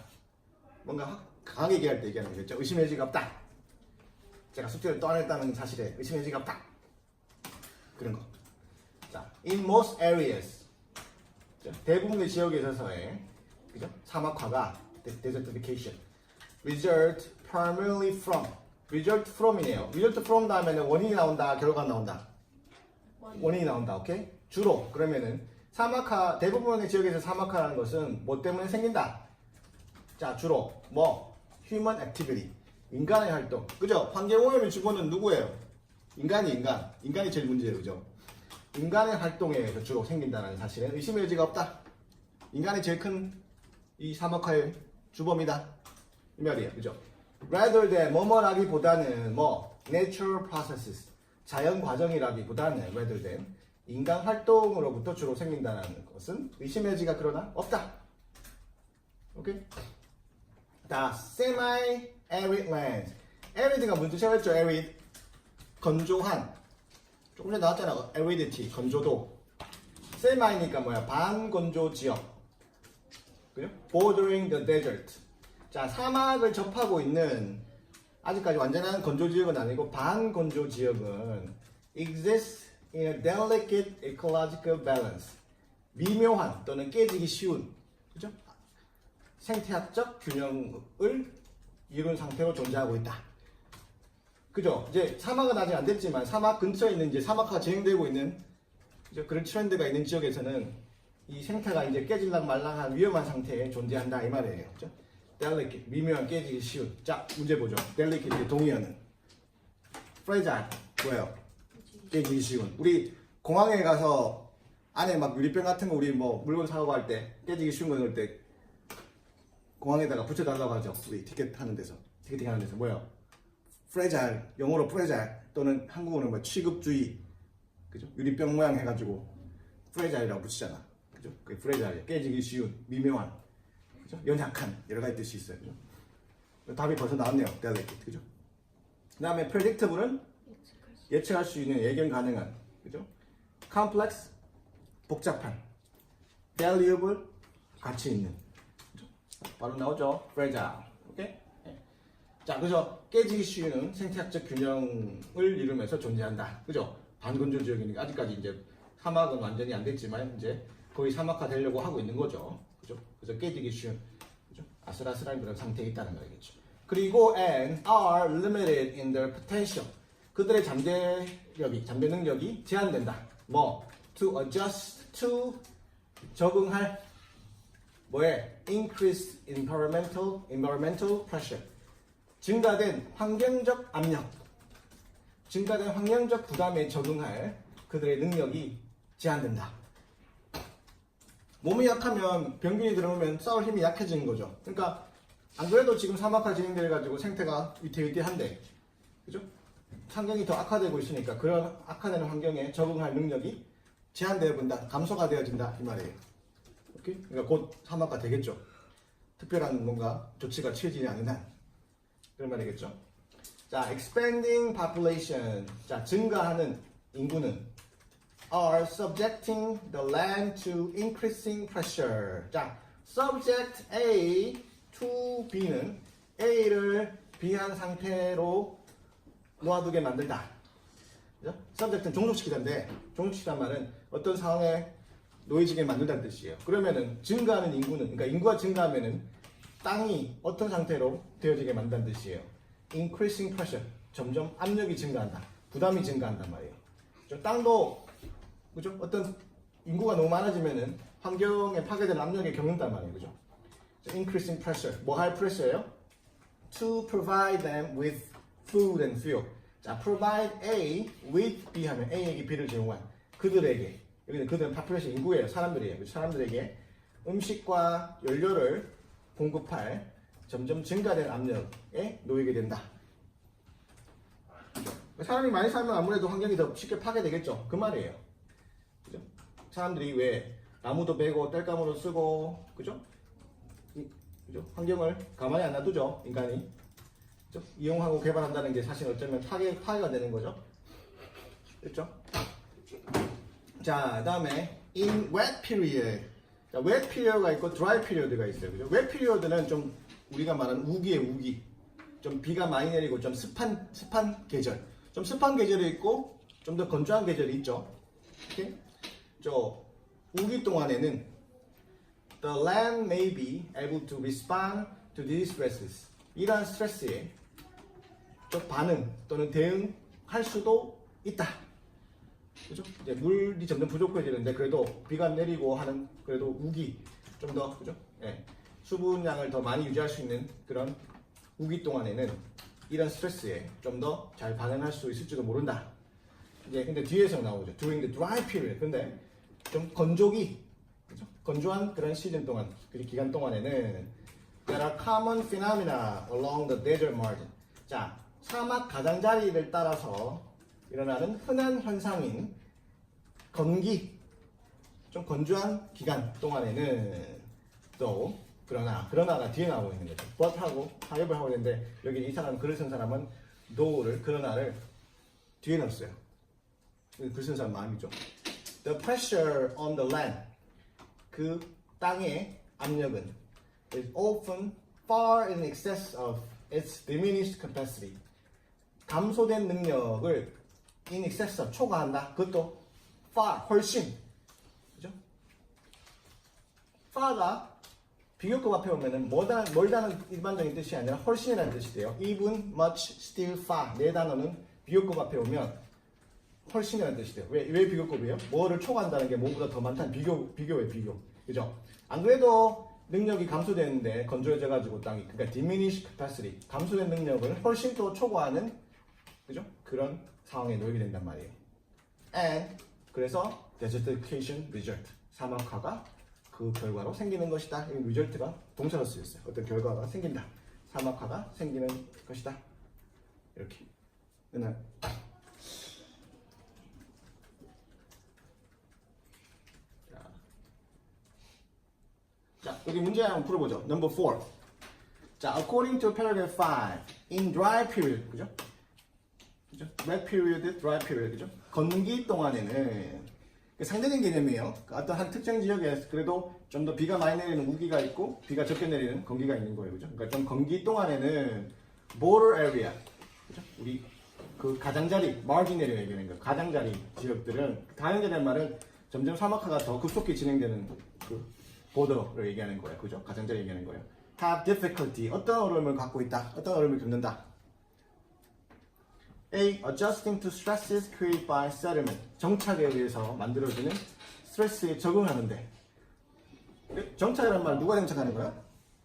뭔가 강하게 얘기할 때 얘기하는 거겠죠. 의심의 여지가 없다. 제가 숙제를 또 안 했다는 사실에 의심의 여지가 없다. 그런 거. 자, in most areas. 자, 대부분의 지역에 있어서의 그죠? 사막화가 desertification. result primarily from. result from이네요. result from 다음에는 원인이 나온다, 결과가 나온다. 원인이 나온다. 오케이? 주로 그러면은 사막화 대부분의 지역에서 사막화라는 것은 뭐 때문에 생긴다? 자, 주로 뭐 human activity. 인간의 활동. 그죠? 환경오염의 주범은 누구예요? 인간이 제일 문제예요. 그죠? 인간의 활동에 의해서 주로 생긴다는 사실에 의심의 여지가 없다. 인간이 제일 큰 이 사막화의 주범이다. 이 말이에요. 그죠? rather than 뭐뭐라기보다는 뭐 natural processes 자연 과정이라기보다는 rather than 인간 활동으로부터 주로 생긴다는 것은 의심의 여지가 그러나 없다. 오케이? 자, semi-arid land. arid가 무슨 뜻이라고 했죠? arid. 건조한. 조금 전에 나왔잖아. aridity. 건조도. semi니까 뭐야? 반건조 지역. 그죠? bordering the desert. 자, 사막을 접하고 있는 아직까지 완전한 건조 지역은 아니고 반건조 지역은 exists in a delicate ecological balance. 미묘한 또는 깨지기 쉬운. 그죠? 생태학적 균형을 이룬 상태로 존재하고 있다. 그죠? 이제 사막은 아직 안 됐지만 사막 근처에 있는 이제 사막화가 진행되고 있는 그죠? 그런 트렌드가 있는 지역에서는 이 생태가 이제 깨질랑 말랑한 위험한 상태에 존재한다 이 말이에요. 그죠? delicate 미묘한 깨지기 쉬운. 자, 문제 보죠. delicate 동의어는 fragile 뭐예요? 깨지기 쉬운. 우리 공항에 가서 안에 막 유리병 같은 거 우리 뭐 물건 사고 갈 때 깨지기 쉬운 거 넣을 때 공항에다가 붙여달라고 하죠. 우리 티켓 하는 데서. 티켓팅 하는 데서. 뭐예요? fragile. 영어로 fragile. 또는 한국어는 뭐 취급주의. 그죠? 유리병 모양 해가지고 fragile 이라고 붙이잖아. 그죠? 그게 fragile. 깨지기 쉬운. 미묘한. 그죠? 연약한. 여러 가지 뜻이 있어요. 그죠? 답이 벌써 나왔네요. delicate. 그죠? 그 다음에 predictable은 예측할 수 있는 예견 가능한. 그죠? complex. 복잡한. valuable. 가치 있는. 바로 나오죠. fragile. 오케이? 네. 자, 그죠? 깨지기 쉬운 생태학적 균형을 이루면서 존재한다. 그죠? 반건조 지역이니까 아직까지 이제 사막은 완전히 안 됐지만 이제 거의 사막화 되려고 하고 있는 거죠. 그죠? 그래서 깨지기 쉬운 그죠? 아슬아슬한 그런 상태에 있다는 거겠죠. 그리고 and are limited in their potential. 그들의 잠재 능력이 제한된다. 뭐 to adjust to 적응할 뭐에 increased environmental pressure. 증가된 환경적 압력. 증가된 환경적 부담에 적응할 그들의 능력이 제한된다. 몸이 약하면 병균이 들어오면 싸울 힘이 약해지는 거죠. 그러니까 안 그래도 지금 사막화 진행돼 가지고 생태가 위태위태한데, 그죠? 환경이 더 악화되고 있으니까 그런 악화되는 환경에 적응할 능력이 제한되어 본다, 감소가 되어진다 이 말이에요. 오케이? 그러니까 곧 사막화 되겠죠. 특별한 뭔가 조치가 취해지지 않는 한 그런 말이겠죠. 자, expanding population. 자, 증가하는 인구는 are subjecting the land to increasing pressure. 자, subject A to B는 A를 B한 상태로 놓아두게 만들다. 그죠? subject는 종속시키다인데 종속시키단 말은 어떤 상황에 놓여지게 만든다는 뜻이에요. 그러면은 증가하는 인구는, 그러니까 인구가 증가하면은 땅이 어떤 상태로 되어지게 만든다는 뜻이에요. increasing pressure, 점점 압력이 증가한다, 부담이 증가한단 말이에요. 그죠? 땅도 그죠? 어떤 인구가 너무 많아지면은 환경에 파괴되는 압력에 겪는단 말이에요. 그죠? increasing pressure, 뭐 할 pressure예요? To provide them with food and fuel. 자, provide A with B 하면 A에게 B를 제공한 그들에게, 여기는 그들은 population 인구예요. 사람들이에요. 그렇죠? 사람들에게 음식과 연료를 공급할 점점 증가된 압력에 놓이게 된다. 사람이 많이 살면 아무래도 환경이 더 쉽게 파괴되겠죠. 그 말이에요. 그죠? 사람들이 왜 나무도 베고 땔감으로 쓰고, 그죠? 그죠? 환경을 가만히 안 놔두죠, 인간이. 그죠? 이용하고 개발한다는 게 사실 어쩌면 파괴가 되는 거죠. 그렇죠? 자, 다음에 in wet period. 자, wet period가 있고 dry period가 있어요. 그죠? wet period는 좀 우리가 말하는 우기의 우기. 좀 비가 많이 내리고 좀 습한 계절. 좀 습한 계절이 있고 좀 더 건조한 계절이 있죠. 오케이? 저 우기 동안에는 the land may be able to respond to these stresses. 이러한 스트레스에 좀 반응 또는 대응할 수도 있다. 그죠? 이제 물이 점점 부족해지는데 그래도 비가 내리고 하는 그래도 우기 좀 더 그죠? 예. 수분량을 더 많이 유지할 수 있는 그런 우기 동안에는 이런 스트레스에 좀 더 잘 반응할 수 있을지도 모른다. 이제 근데 뒤에서 나오죠. During the dry period. 근데 좀 건조기, 그죠? 건조한 그런 시즌 동안, 그 기간 동안에는 there are common phenomena along the desert margin. 자, 사막 가장자리를 따라서 일어나는 흔한 현상인 건기, 좀 건조한 기간 동안에는 또 그러나가 뒤에 나오고 있는 거죠. but하고 타협을 하고 있는데 여기 이 사람 글을 쓴 사람은 그러나를 뒤에 넣었어요. 글 쓴 사람 마음이죠. The pressure on the land, 그 땅의 압력은 is often far in excess of its diminished capacity. 감소된 능력을 in excess of 초과한다. 그것도 far, 훨씬. 그죠? far가 비교급 앞에 오면은 멀다는 일반적인 뜻이 아니라 훨씬이라는 뜻이 돼요. even, much, still, far. 네 단어는 비교급 앞에 오면 훨씬이라는 뜻이 돼요. 왜 비교급이에요? 뭐를 초과한다는 게 뭐보다 더 많다는 비교예요, 비교. 그죠? 안 그래도 능력이 감소되는데 건조해져가지고 땅이, 그러니까 diminished capacity, 감소된 능력을 훨씬 더 초과하는, 그죠? 그런 상황에 놓이게 된단 말이에요. And 그래서 desertification result, 사막화가 그 결과로 생기는 것이다. 이 result가 동사로 쓰였어요. 어떤 결과가 생긴다. 사막화가 생기는 것이다. 이렇게. 그날 자, 여기 문제 한번 풀어보죠. Number 4. 자, according to paragraph 5, in dry period, 그죠? 그죠? wet period, dry period, 그죠? 건기 동안에는 상대적인 개념이에요. 어떤 한 특정 지역에 그래도 좀 더 비가 많이 내리는 우기가 있고 비가 적게 내리는 건기가 있는 거예요, 그죠? 그러니까 좀 건기 동안에는 border area, 그죠? 우리 그 가장자리, margin을 얘기하는 거예요. 가장자리 지역들은, 가장자리란 말은 점점 사막화가 더 급속히 진행되는 그 보더를 얘기하는 거예요. 그죠? 가장자리 얘기하는 거예요. have difficulty. 어떤 어려움을 갖고 있다. 어떤 어려움을 겪는다. A. Adjusting to stresses created by settlement. 정착에 의해서 만들어지는 스트레스에 적응하는데. 정착이라는 말 누가 정착하는 거야?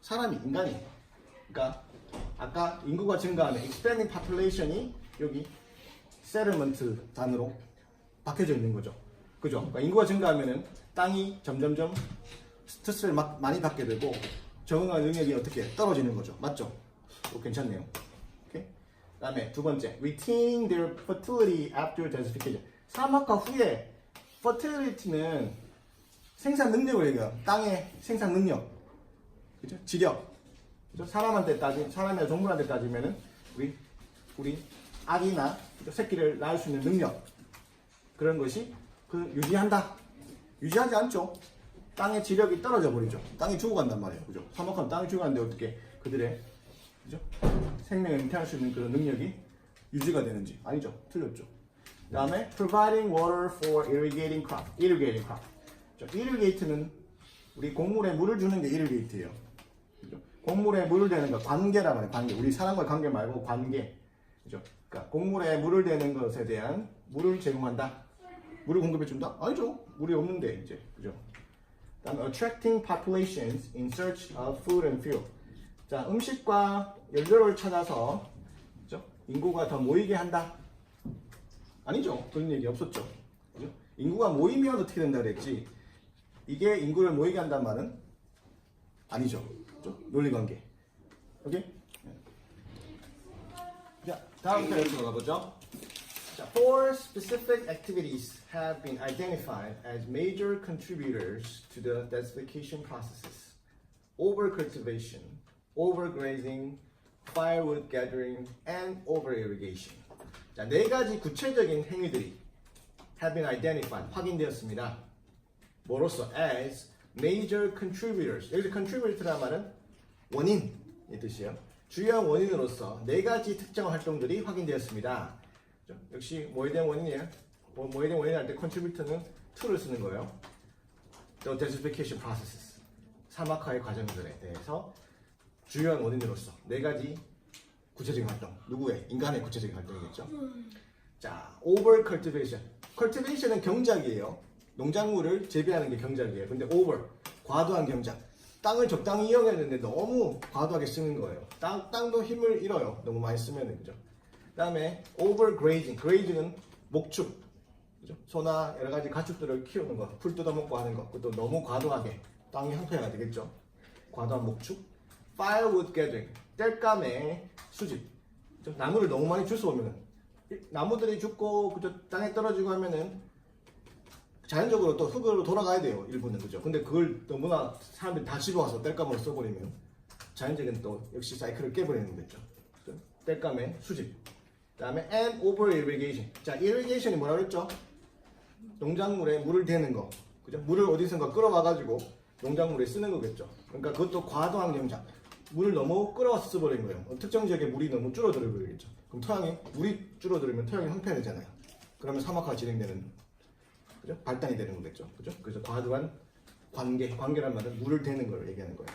사람이, 인간이. 그러니까 아까 인구가 증가하는 expanding population이 여기 settlement 단으로 박혀져 있는 거죠. 그죠? 그러니까 인구가 증가하면은 땅이 점점점 스트레스를 많이 받게 되고 적응할 능력이 어떻게 떨어지는 거죠. 맞죠? 괜찮네요. 오케이? 그 다음에 두 번째, retaining their fertility after desertification. 사막화 후에 fertility는 생산 능력을 얘기해요. 땅의 생산 능력, 그죠? 지력, 그죠? 사람이나 동물한테 따지면은 우리 아기나 새끼를 낳을 수 있는 능력, 그런 것이 그 유지한다. 유지하지 않죠. 땅의 지력이 떨어져 버리죠. 땅이 죽어간단 말이에요. 그죠? 사막하면 땅이 죽어가는데 어떻게 그들의 그죠? 생명을 잉태할 수 있는 그런 능력이 유지가 되는지 아니죠. 틀렸죠. 그 다음에 providing water for irrigating crop. irrigating crop. 자, irrigate는 우리 곡물에 물을 주는 게 irrigate예요. 그죠? 곡물에 물을 대는 거 관계라 말이에요. 관계. 우리 사람과의 관계 말고 관계. 그죠? 그러니까 곡물에 물을 대는 것에 대한 물을 제공한다. 물을 공급해 준다? 아니죠. 물이 없는데 이제 그죠? 그다음에 attracting populations in search of food and fuel. 자, 음식과 연료를 찾아서 그죠? 인구가 더 모이게 한다. 아니죠. 그런 얘기 없었죠. 그죠? 인구가 모이면 어떻게 된다 그랬지. 이게 인구를 모이게 한다는 말은 아니죠. 그죠? 논리관계. 오케이? 자, 다음 페이지 가보죠. 자, four specific activities have been identified as major contributors to the desertification processes. Overcultivation, overgrazing, firewood gathering, and overirrigation. 자, 네 가지 구체적인 행위들이 have been identified, 확인되었습니다. 뭐로써? As major contributors. 여기서 contributor라는 말은 원인의 뜻이에요. 주요한 원인으로서 네 가지 특정 활동들이 확인되었습니다. 역시 뭐에 대한 원인이에요? 뭐에 대한 원인 할 때 contributor는 to를 쓰는 거예요. The desertification processes. 사막화의 과정들에 대해서 주요한 원인으로서 네 가지 구체적인 활동. 누구의? 인간의 구체적인 활동이겠죠. 자, over cultivation. cultivation은 경작이에요. 농작물을 재배하는 게 경작이에요. 근데 over, 과도한 경작. 땅을 적당히 이용해야 되는데 너무 과도하게 쓰는 거예요. 땅도 힘을 잃어요. 너무 많이 쓰면 그죠. 그다음에 overgrazing. grazing은 목축. 그죠? 소나 여러 가지 가축들을 키우는 거, 풀 뜯어먹고 하는 거. 그것도 너무 과도하게 땅이 황폐가 되겠죠. 과도한 목축. firewood gathering. 땔감의 수집. 나무를 너무 많이 주워오면 나무들이 죽고 그죠? 땅에 떨어지고 하면은 자연적으로 또 흙으로 돌아가야 돼요. 일부는 그죠. 근데 그걸 너무나 사람들이 다 집어와서 땔감으로 써버리면 자연적인 또 역시 사이클을 깨버리는 거죠. 땔감의 수집. 그다음에 and over irrigation. 자, irrigation이 뭐라 그랬죠? 농작물에 물을 대는 거. 그죠? 물을 어디선가 끌어와가지고 농작물에 쓰는 거겠죠. 그러니까 그것도 과도한 경작. 물을 너무 끌어와서 써버린 거예요. 특정 지역에 물이 너무 줄어들어 버리겠죠. 그럼 토양이 물이 줄어들면 토양이 황폐해지잖아요. 그러면 사막화가 진행되는 그죠? 발단이 되는 거겠죠. 그죠? 그래서 과도한 관계란 말은 물을 대는 걸 얘기하는 거예요.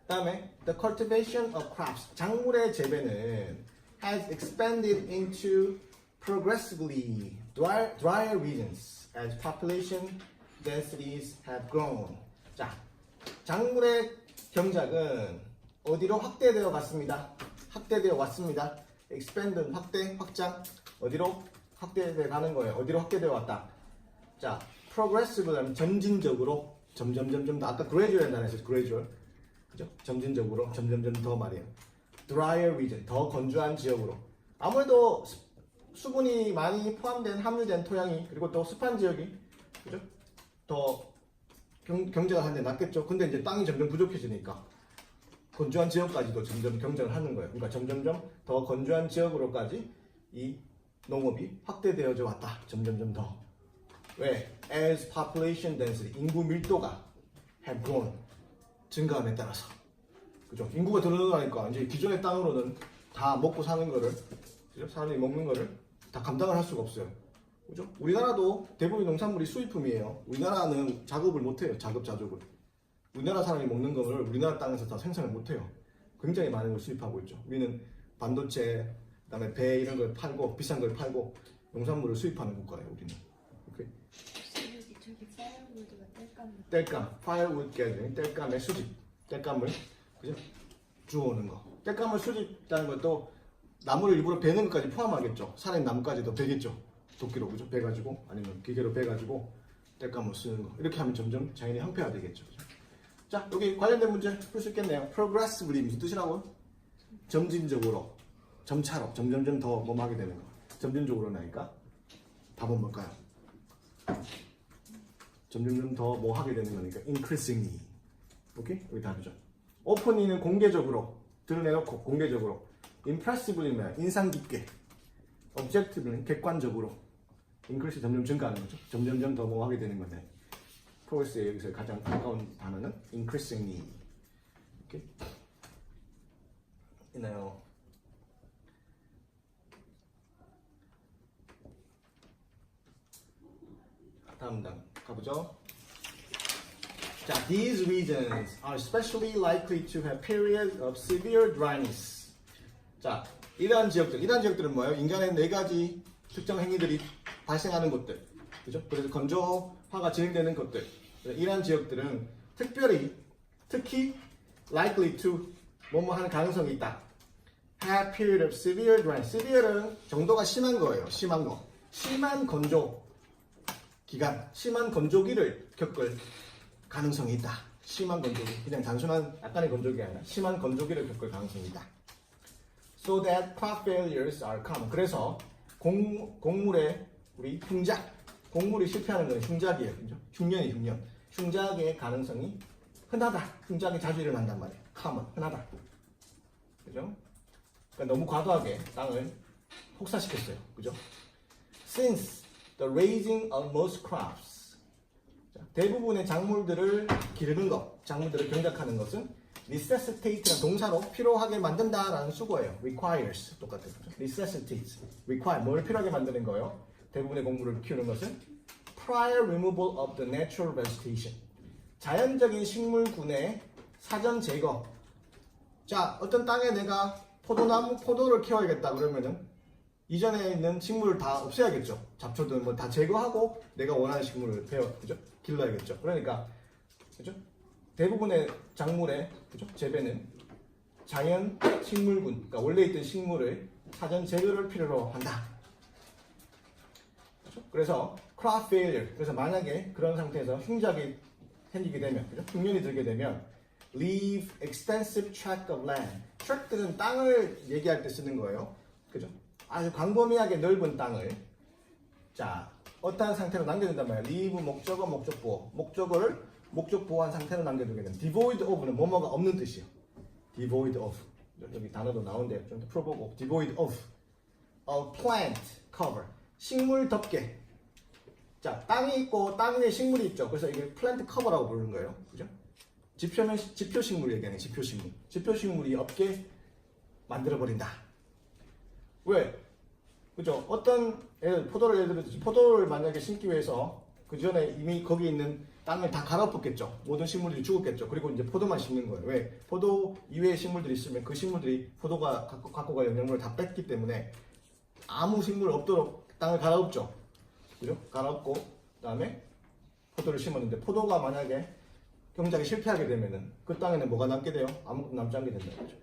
다음에 the cultivation of crops. 작물의 재배는 has expanded into progressively drier regions as population densities have grown. 자, 작물의 경작은 어디로 확대되어 갔습니다. 확대되어 왔습니다. expand는 확대, 확장. 어디로 확대되어 가는 거예요. 어디로 확대되어 왔다. 자, progressive는 점진적으로 점점 더 아까 gradual이라는 단어에서 gradual. 그죠? 점진적으로 점점 더 말이에요. drier region, 더 건조한 지역으로. 아무래도 수분이 많이 포함된 함유된 토양이 그리고 또 습한 지역이 그죠? 더 경작을 하는데 낫겠죠. 근데 이제 땅이 점점 부족해지니까 건조한 지역까지도 점점 경작을 하는 거예요. 그러니까 점점 더 건조한 지역으로까지 이 농업이 확대되어져 왔다. 점점 더. 왜? As population density, 인구 밀도가 have grown, 증가함에 따라서. 그죠? 인구가 더 늘어나니까 이제 기존의 땅으로는 다 먹고 사는 거를, 그죠? 사람들이 먹는 거를 다 감당을 할 수가 없어요. 그죠? 우리나라도 대부분 농산물이 수입품이에요. 우리나라는 작업을 못해요. 자급자족을. 우리나라 사람이 먹는 거를 우리나라 땅에서 다 생산을 못해요. 굉장히 많은 걸 수입하고 있죠. 우리는 반도체, 그다음에 배 이런 걸 팔고 비싼 걸 팔고 농산물을 수입하는 국가예요. 우리는. 오케이. 저기 파이어우드가 땔감, firewood gathering, 땔감의 수집, 땔감을 그죠? 주워오는 거. 땔감을 수집하는 것도 나무를 일부러 베는 것까지 포함하겠죠. 살아있는 나무까지도 베겠죠. 도끼로 그죠? 베가지고 아니면 기계로 베가지고 땔감을 쓰는 거. 이렇게 하면 점점 자연이 황폐화 되겠죠. 자, 여기 관련된 문제 풀 수 있겠네요. progressively 무슨 뜻이라고? 점진적으로, 점차로, 점점 더 뭐 하게 되는 거. 점진적으로 나니까 답은 뭘까요? 점점 더 뭐 하게 되는 거니까 increasingly. 오케이? 여기 답이죠. openly는 공개적으로 드러내놓고 공개적으로, impressively는 인상 깊게, objectively는 객관적으로, increase 점점 증가하는 거죠. 점점점 더 뭐 하게 되는 건데. progress에 여기서 가장 가까운 단어는 increasingly. 이렇게 있나요? 다음 가보죠. 자, these regions are especially likely to have periods of severe dryness. 자, 이러한 지역들은 뭐예요? 인간의 4가지 특정 행위들이 발생하는 곳들, 그죠? 그래서 건조화가 진행되는 곳들. 이러한 지역들은 특히 likely to 뭐뭐 하는 가능성이 있다. have period of severe dryness. severe는 정도가 심한 거예요. 심한 거. 심한 건조 기간, 심한 건조기를 겪을 가능성이 있다. 심한 건조기, 그냥 단순한 약간의 건조기가 아니라 심한 건조기를 겪을 가능성이 있다. So that crop failures are common. 그래서 곡물의 우리 흉작, 곡물이 실패하는 건 흉작이에요. 그죠? 흉년. 흉작의 가능성이 흔하다. 흉작이 자주 일어난단 말이에요. common, 흔하다. 그죠? 그러니까 너무 과도하게 땅을 혹사시켰어요. 그죠? Since the raising of most crops. 자, 대부분의 작물들을 기르는 것, 작물들을 경작하는 것은 necessitate라는 동사로 필요하게 만든다라는 수거예요. requires 똑같은 거죠. necessitates, require 뭘 필요하게 만드는 거예요? 대부분의 곡물을 키우는 것은 prior removal of the natural vegetation. 자연적인 식물군의 사전 제거. 자, 어떤 땅에 내가 포도를 키워야겠다 그러면은 이전에 있는 식물을 다 없애야겠죠. 잡초든 뭐 다 제거하고 내가 원하는 식물을 그죠? 길러야겠죠. 그러니까 그죠? 대부분의 작물의 그죠? 재배는 자연 식물군, 그러니까 원래 있던 식물을 사전 제거를 필요로 한다. 그죠? 그래서 crop failure. 그래서 만약에 그런 상태에서 흉작이 생기게 되면, 그죠? 흉년이 들게 되면 leave extensive tract of land. tract는 땅을 얘기할 때 쓰는 거예요. 그죠? 아주 광범위하게 넓은 땅을 자 어떠한 상태로 남겨둔단 말이에요. leave 목적어 목적보호. 목적어를 목적보호한 상태로 남겨두게 되면 devoid of는 뭐뭐가 없는 뜻이에요. devoid of. 여기 단어도 나오는데 좀 더 풀어보고 devoid of a plant cover. 식물 덮개. 자 땅이 있고 땅 위에 식물이 있죠. 그래서 이게 plant cover라고 부르는 거예요. 그죠? 지표식물 얘기하는 지표식물. 지표식물이 없게 만들어버린다. 왜? 그죠? 어떤 포도를 예를 들어서 포도를 만약에 심기 위해서 그 전에 이미 거기 있는 땅을 다 갈아엎었겠죠. 모든 식물들이 죽었겠죠. 그리고 이제 포도만 심는 거예요. 왜? 포도 이외의 식물들이 있으면 그 식물들이 포도가 갖고 갈 영양분을 다 뺐기 때문에 아무 식물 없도록 땅을 갈아엎죠. 그죠? 갈아엎고 그다음에 포도를 심었는데 포도가 만약에 경작이 실패하게 되면은 그 땅에는 뭐가 남게 돼요? 아무것도 남지 않게 된다는 거죠.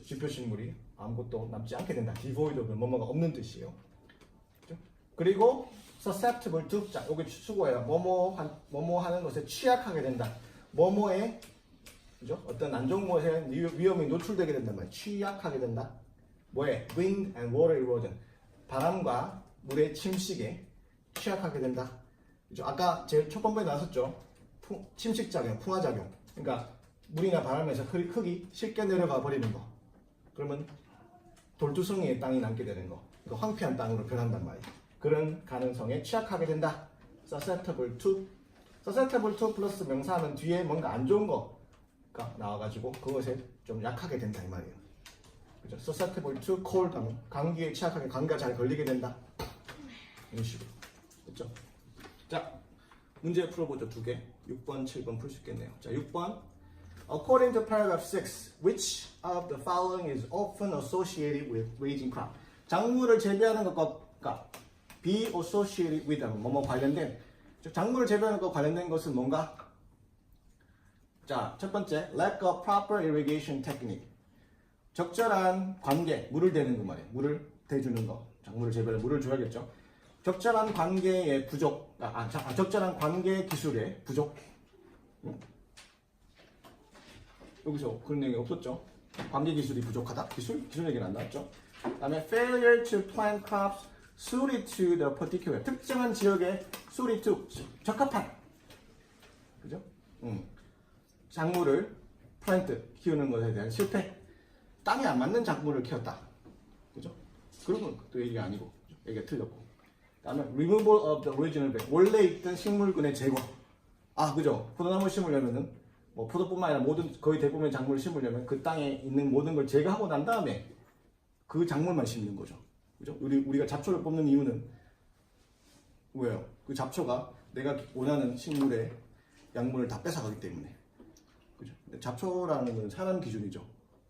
지표식물이 아무것도 남지 않게 된다. devoid of 뭐뭐가 없는 뜻이에요. 그렇죠? 그리고 susceptible to 자 여기 수고예요. 뭐뭐 하는 것에 취약하게 된다. 뭐뭐에 그죠? 어떤 안 좋은 것에 위험이 노출되게 된단 말이에요. 취약하게 된다. 뭐에? wind and water erosion 바람과 물의 침식에 취약하게 된다. 그죠? 아까 제일 첫 번째 나왔었죠. 침식작용, 풍화작용. 그러니까 물이나 바람에서 흙이 쉽게 내려가 버리는 거. 그러면 돌투성이의 땅이 남게 되는 거. 그러니까 황폐한 땅으로 변한단 말이에요. 그런 가능성에 취약하게 된다. susceptible to. susceptible to 플러스 명사하면 뒤에 뭔가 안 좋은 거가 나와가지고 그것에 좀 약하게 된다 이 말이에요. 그죠? susceptible to cold. 감기에 취약하게 감기가 잘 걸리게 된다. 이런 식으로. 그렇죠? 자, 문제 풀어보죠. 2개. 6번, 7번 풀 수 있겠네요. 자, 6번. According to paragraph 6, which of the following is often associated with raising crop? 작물을 재배하는 것과 be associated with 뭐뭐 관련된 작물을 재배하는 것과 관련된 것은 뭔가? 자, 첫 번째, lack of proper irrigation technique. 적절한 관계, 물을 대는 거 말이에요. 물을 대주는 거. 작물을 재배할 물을 줘야겠죠. 적절한 관계의 부족, 적절한 관계 기술의 부족. 응? 여기서 그런 얘기 없었죠. 관계 기술이 부족하다. 기술 얘기는 안 나왔죠. 그다음에 failure to plant crops suited to the particular 특정한 지역에 suited to 적합한 그죠? 작물을 plant 키우는 것에 대한 실패. 땅이 안 맞는 작물을 키웠다. 그죠? 그런 건 또 얘기가 아니고 얘기가 틀렸고. 다음에 removal of the original bed. 원래 있던 식물군의 제거. 아, 그죠? 포도나무 심으려면은 뭐 포도뿐만 아니라 모든 거의 대부분의 작물을 심으려면 그 땅에 있는 모든 걸 제거하고 난 다음에 그 작물만 심는 거죠. 그죠? 우리가 잡초를 뽑는 이유는 왜요? 그 잡초가 내가 원하는 식물의 약물을 다 뺏어가기 때문에. 그죠? 근데 잡초라는 건 사람 기준이죠.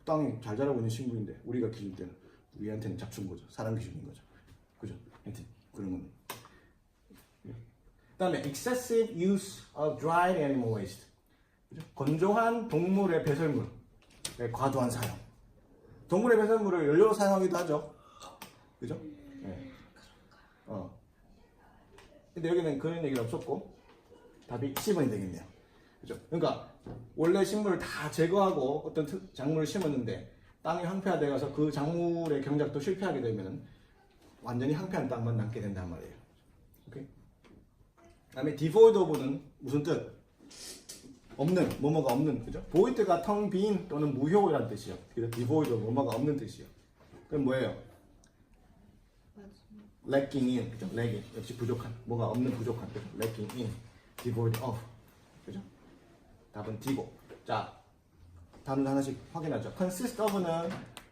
땅이 잘 자라고 있는 식물인데 우리가 기준 때는 우리한테는 잡초인 거죠. 사람 기준인 거죠. 그죠? 하여튼 그런 건. 그다음에 excessive use of dried animal waste. 그죠? 건조한 동물의 배설물의 과도한 사용. 동물의 배설물을 연료로 사용하기도 하죠. 그죠? 네. 근데 여기는 그런 얘기는 없었고 답이 10번이 되겠네요. 그죠? 그러니까 원래 식물을 다 제거하고 어떤 작물을 심었는데 땅이 황폐화되어 가서 그 작물의 경작도 실패하게 되면 완전히 황폐한 땅만 남게 된단 말이에요. 오케이? 그다음에 devoid of는 무슨 뜻? 없는, 뭐뭐가 없는, 그죠? void가 텅 빈 또는 무효라는 뜻이요. 그래서 devoid of 뭐뭐가 없는 뜻이요. 그럼 뭐예요? lacking in, 그죠? lacking, 역시 부족한, 뭐가 없는 부족한, 그죠? lacking in, devoid of, 그죠? 답은 D고. 자, 단어 하나씩 확인하죠. consist of는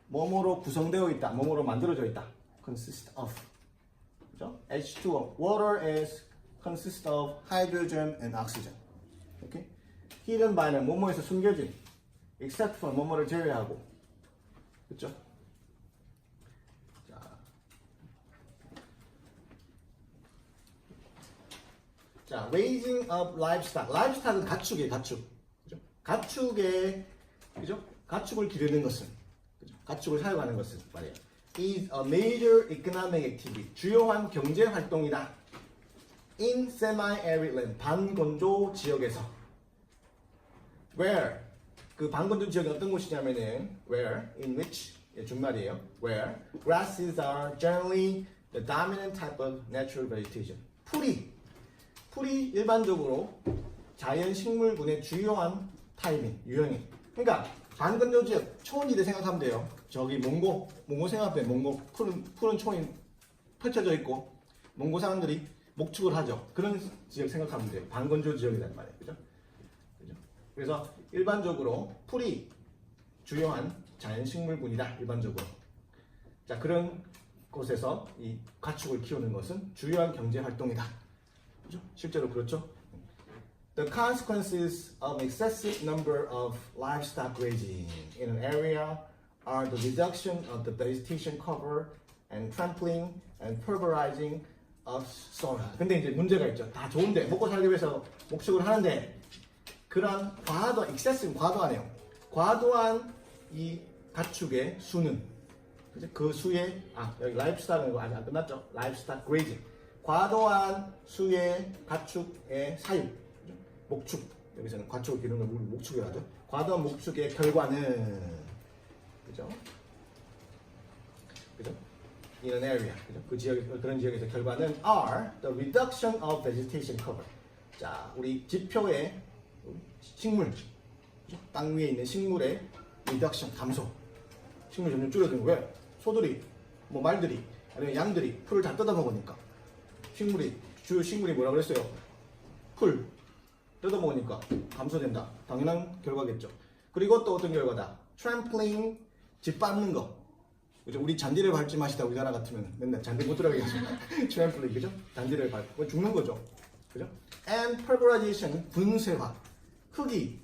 뭐뭐로 구성되어 있다, 뭐뭐로 만들어져 있다. consist of, 그죠? H2O, water is consist of hydrogen and oxygen. 오케이? hidden by는 뭐뭐에서 숨겨진, except for 뭐뭐를 제외하고, 그죠? 자, raising of livestock. livestock은 가축이에요, 가축. 그죠? 가축의, 그죠? 가축을 기르는 것은, 그죠? 가축을 사용하는 것은 말이에요. is a major economic activity. 주요한 경제 활동이다. in semi-arid land. 반건조 지역에서. where. 그 반건조 지역이 어떤 곳이냐면은 where, in which, 예, 준말이에요. where grasses are generally the dominant type of natural vegetation. 풀이 일반적으로 자연 식물군의 주요한 타입인 유형인. 그러니까 반건조 지역 초원지대 생각하면 돼요. 저기 몽고 생각하면 몽고 푸른 초원이 펼쳐져 있고 몽고 사람들이 목축을 하죠. 그런 지역 생각하면 돼요. 반건조 지역이란 말이에요. 그죠? 그래서 일반적으로 풀이 주요한 자연 식물군이다. 일반적으로. 자, 그런 곳에서 이 가축을 키우는 것은 주요한 경제 활동이다. 실제로 그렇죠. The consequences of excessive number of livestock grazing in an area are the reduction of the vegetation cover and trampling and pulverizing of soil. 근데 이제 문제가 있죠. 다 좋은데 먹고 살기 위해서 목축을 하는데 그런 excessive 과도하네요. 과도한 이 가축의 수는 그 수의 여기 livestock은 아직 안 끝났죠. livestock grazing. 과도한 수의 가축의 사육, 목축, 여기서는 가축을 기르는 걸 목축이라고 하죠. 과도한 목축의 결과는, 그죠? in an area, 그죠? 그런 지역에서 결과는 are the reduction of vegetation cover. 자, 우리 지표의 식물, 그죠? 땅 위에 있는 식물의 reduction, 감소. 식물이 점점 줄어드는 거예요. 소들이, 말들이, 아니면 양들이 풀을 다 뜯어먹으니까. 주요 식물이 뭐라 그랬어요? 풀 뜯어먹으니까 감소된다. 당연한 결과겠죠. 그리고 또 어떤 결과다? trampling, 짓밟는 거. 그죠? 우리 잔디를 밟지 마시다. 우리나라 같으면 맨날 잔디 못 들어가겠습니다. trampling, 그죠? 잔디를 밟고 죽는 거죠. 그죠? and pulverization, 분쇄화. 흙이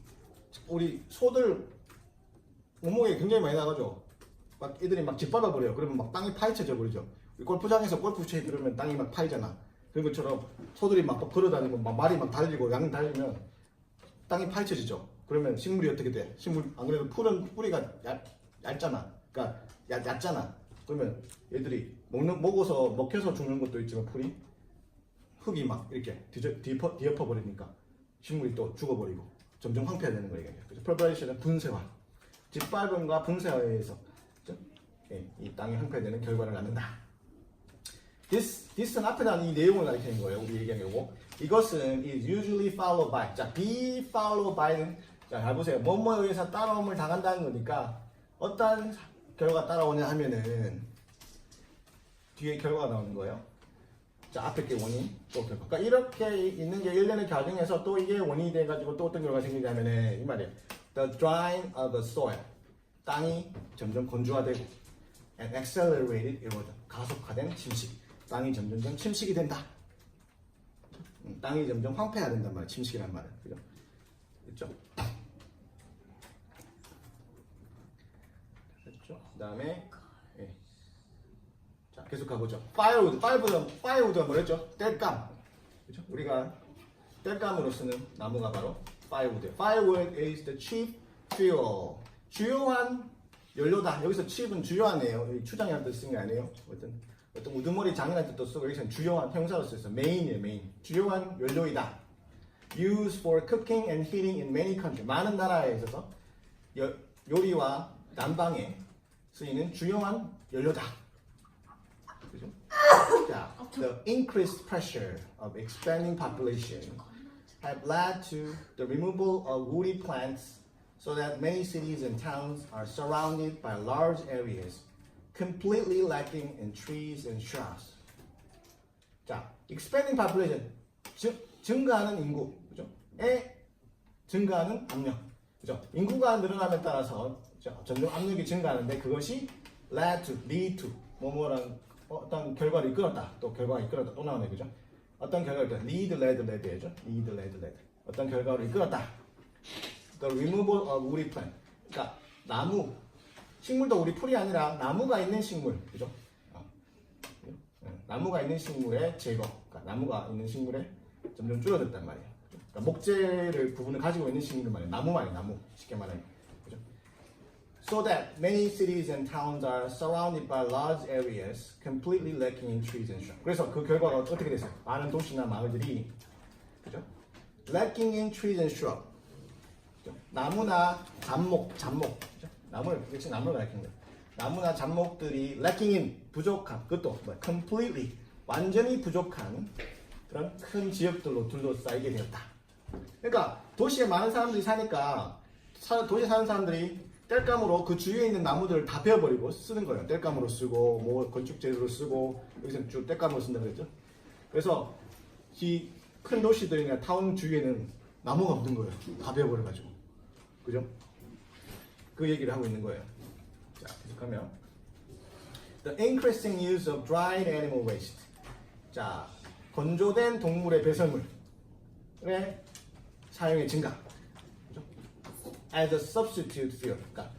우리 소들 몸무게 굉장히 많이 나가죠. 막 애들이 막 짓밟아 버려요. 그러면 막 땅이 파헤쳐져 버리죠. 골프장에서 골프 채 들으면 땅이 막 파이잖아. 그런 것처럼 소들이 막 걸어다니고 막 말이 막 달리고 양 달리면 땅이 파헤쳐지죠. 그러면 식물이 어떻게 돼? 식물 안 그래도 풀은 뿌리가 얇잖아. 그러니까 얕잖아. 그러면 얘들이 먹어서 먹혀서 죽는 것도 있지만 풀이 흙이 막 이렇게 뒤엎어 버리니까 식물이 또 죽어버리고 점점 황폐화되는 거예요. 그래서 pulverization은 분쇄화, 짓밟음과 분쇄화에 의해서 이 땅이 황폐되는 결과를 낳는다. This는 앞에다 이 내용을 가리키는 거예요. 우리 얘기한 거고. 이것은 is usually followed by. 자, be followed by는 자, 잘 보세요. 뭐뭐에 의해서 따라옴을 당한다는 거니까 어떤 결과가 따라오냐 하면은 뒤에 결과가 나오는 거예요. 자, 앞에 게 원인, 또 결과. 그러니까 이렇게 있는 게 일련의 과정에서 또 이게 원인이 돼가지고 또 어떤 결과가 생기냐면은 이 말이에요. The drying of the soil. 땅이 점점 건조화되고 and accelerated erosion. 가속화된 침식. 땅이 점점 침식이 된다. 땅이 점점 황폐화된단 말이에요. 침식이란 말은. 그죠? 그렇죠? 그렇죠? 그 다음에 예. 자, 계속 가보죠. firewood가 뭐랬죠? 땔감. 그죠? 우리가 땔감으로 쓰는 나무가 바로 firewood예요. Firewood is the chief fuel. 주요한 연료다. 여기서 chief은 주요한이에요. 추장이라는 뜻 쓴 게 아니에요. 어떤 우두머리 장이라는 뜻도 쓰고 여기서는 주요한 형사로 쓰였어요. main이에요, main. 주요한 연료이다. Used for cooking and heating in many countries. 많은 나라에 있어서 요리와 난방에 쓰이는 주요한 연료다. 그죠? 자, the increased pressure of expanding population have led to the removal of woody plants so that many cities and towns are surrounded by large areas completely lacking in trees and shrubs. 자, expanding population, 증가하는 인구, 그죠? 에 증가하는 압력, 그죠? 인구가 늘어남에 따라서 점점 압력이 증가하는데 그것이 lead to 뭐뭐란 어떤 결과를 이끌었다. 또 결과가 이끌었다. 또 나오네, 그죠? 어떤 결과를 lead죠. lead. 어떤 결과를 이끌었다. The removal of woody plant. 그러니까 나무, 식물도 우리 풀이 아니라 나무가 있는 식물, 그죠? 나무가 있는 식물의 제거. 그러니까 나무가 있는 식물에 점점 줄어들단 말이에요. 그러니까 목재를 부분을 가지고 있는 식물을 말이에요. 나무 말이에요. 나무. 쉽게 말하면. 그죠? So that many cities and towns are surrounded by large areas completely lacking in trees and shrubs. 그래서 그 결과가 어떻게 됐어요? 많은 도시나 마을들이 그죠? lacking in trees and shrubs. 그죠? 나무나 잡목. 그죠? 나무를 역시 나무를 lacking. 나무나 잡목들이 lacking in 부족한 그것도 completely 완전히 부족한 그런 큰 지역들로 둘러싸이게 되었다. 그러니까 도시에 많은 사람들이 사니까 도시에 사는 사람들이 땔감으로 그 주위에 있는 나무들을 다 베어버리고 쓰는 거예요. 땔감으로 쓰고 뭐 건축 재료로 쓰고 여기서는 쭉 땔감으로 쓴다 그랬죠. 그래서 이 큰 도시들이나 타운 주위에는 나무가 없는 거예요. 다 베어버려가지고. 그죠? 그 얘기를 하고 있는 거예요. 자, 계속하면 The increasing use of dried animal waste. 자, 건조된 동물의 배설물의 사용의 증가. 그죠? As a substitute fuel. 그러니까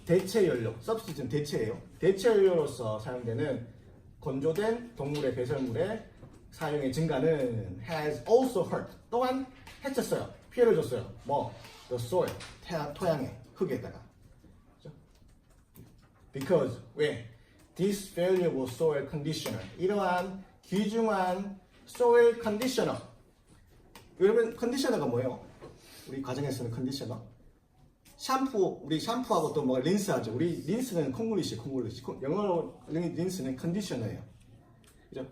대체 연료. substitute는 대체예요. 대체 연료로서 사용되는 건조된 동물의 배설물의 사용의 증가는 has also hurt. 또한 해쳤어요. 피해를 줬어요. 뭐? The soil. 토양의 흙에다가. 그죠? Because 왜? This valuable soil conditioner. 이러한 귀중한 soil conditioner. 여러분 컨디셔너가 뭐예요? 우리 과정에서는 컨디셔너. 우리 샴푸하고 또 뭐 린스하죠. 우리 린스는 콩글리시. 영어로 린스는 컨디셔너예요. 그죠?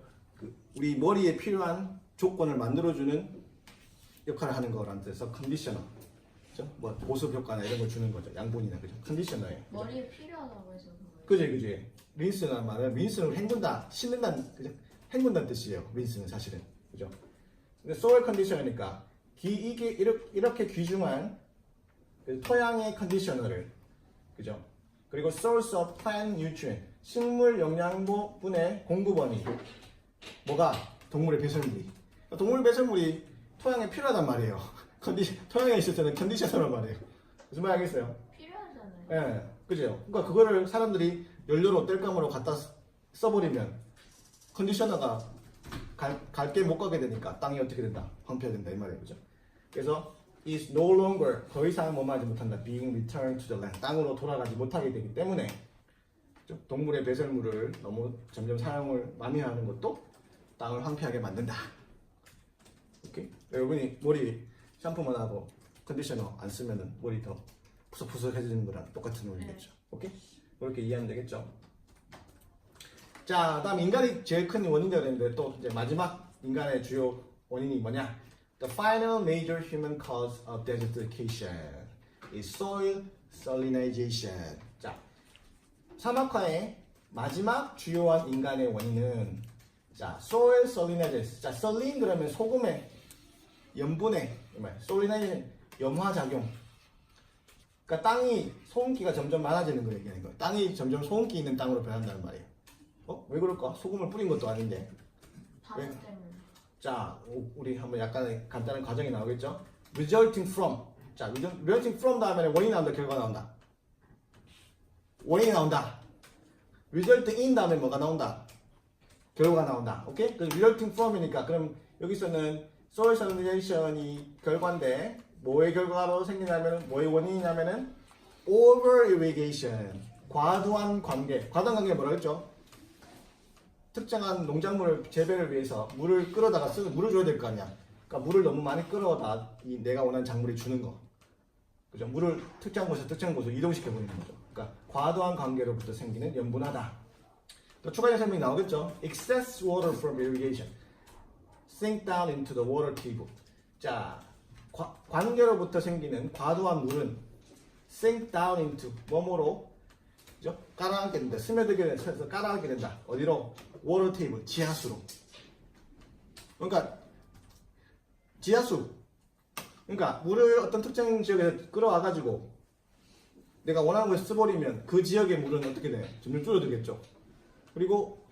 우리 머리에 필요한 조건을 만들어주는 역할을 하는 거라는 뜻에서 컨디셔너. 그죠? 뭐 보습 효과나 이런 걸 주는 거죠. 양분이나 그죠? 컨디셔너예요. 그죠? 머리에 필요하다고 해서 그거예요. 그지. 린스란 말은 린스를 헹군다, 씻는다는 그죠? 헹군다는 뜻이에요. 린스는 사실은 그죠? 근데 소일 컨디셔너니까 이게 이렇게 귀중한 그 토양의 컨디셔너를 그죠? 그리고 source of plant nutrient 식물 영양분의 공급원이 뭐가 동물의 배설물이 동물 배설물이 토양에 필요하단 말이에요. 토양에 있을 때는 컨디셔너란 말이에요. 무슨 말 알겠어요? 필요하잖아요. 예, 그죠? 그러니까 그거를 사람들이 연료로 땔감으로 갖다 써버리면 컨디셔너가 갈게 못 가게 되니까 땅이 어떻게 된다? 황폐화된다 이 말이에요, 그죠? 그래서 is no longer 더 이상 뭐하지 못한다. being returned to the land 땅으로 돌아가지 못하게 되기 때문에 그죠? 동물의 배설물을 너무 점점 사용을 많이 하는 것도 땅을 황폐하게 만든다. 오케이? 여러분이 머리 샴푸만 하고 컨디셔너 안 쓰면은 머리 더 푸석푸석해지는 거랑 똑같은 원리겠죠. 오케이? 그렇게 이해하면 되겠죠. 자, 다음 인간이 제일 큰 원인이라고 했는데 또 이제 마지막 인간의 주요 원인이 뭐냐? The final major human cause of desertification is soil salinization. 자, 사막화의 마지막 주요한 인간의 원인은 자, soil salinization. 자, saline 그러면 소금의 염분의 salinization 염화작용. 그러니까 땅이 소금기가 점점 많아지는 걸 얘기하는 거예요. 땅이 점점 소금기 있는 땅으로 변한다는 말이에요. 왜 그럴까? 소금을 뿌린 것도 아닌데. 왜? 바람 때문에. 자, 우리 한번 약간의 간단한 과정이 나오겠죠? resulting from. 자, resulting from 다음에 원인이 나온다, 결과가 나온다. 원인이 나온다. resulting in 다음에 뭐가 나온다? 결과가 나온다. 오케이? 그 resulting from이니까 그럼 여기서는 soil salinization이 결과인데 뭐의 결과로 생기냐면 뭐의 원인이냐면은 over irrigation. 과도한 관계. 과도한 관계 뭐라 했죠? 특정한 농작물 재배를 위해서 물을 끌어다가 물을 줘야 될 거 아니야. 그러니까 물을 너무 많이 끌어다 내가 원하는 작물이 주는 거. 그죠? 물을 특정 곳으로 이동시켜 버리는 거죠. 그러니까 과도한 관계로부터 생기는 염분하다. 또 추가적인 설명이 나오겠죠. Excess water from irrigation sink down into the water table. 자, 관계로부터 생기는 과도한 물은 sink down into 뭐뭐로 그죠? 깔아앉게 된다. 스며들게 돼서 깔아앉게 된다. 어디로? 워터 테이블, 지하수로. 그러니까 지하수. 그러니까 물을 어떤 특정 지역에서 끌어와가지고 내가 원하는 곳에 써버리면 그 지역의 물은 어떻게 돼요? 점점 줄어들겠죠. 그리고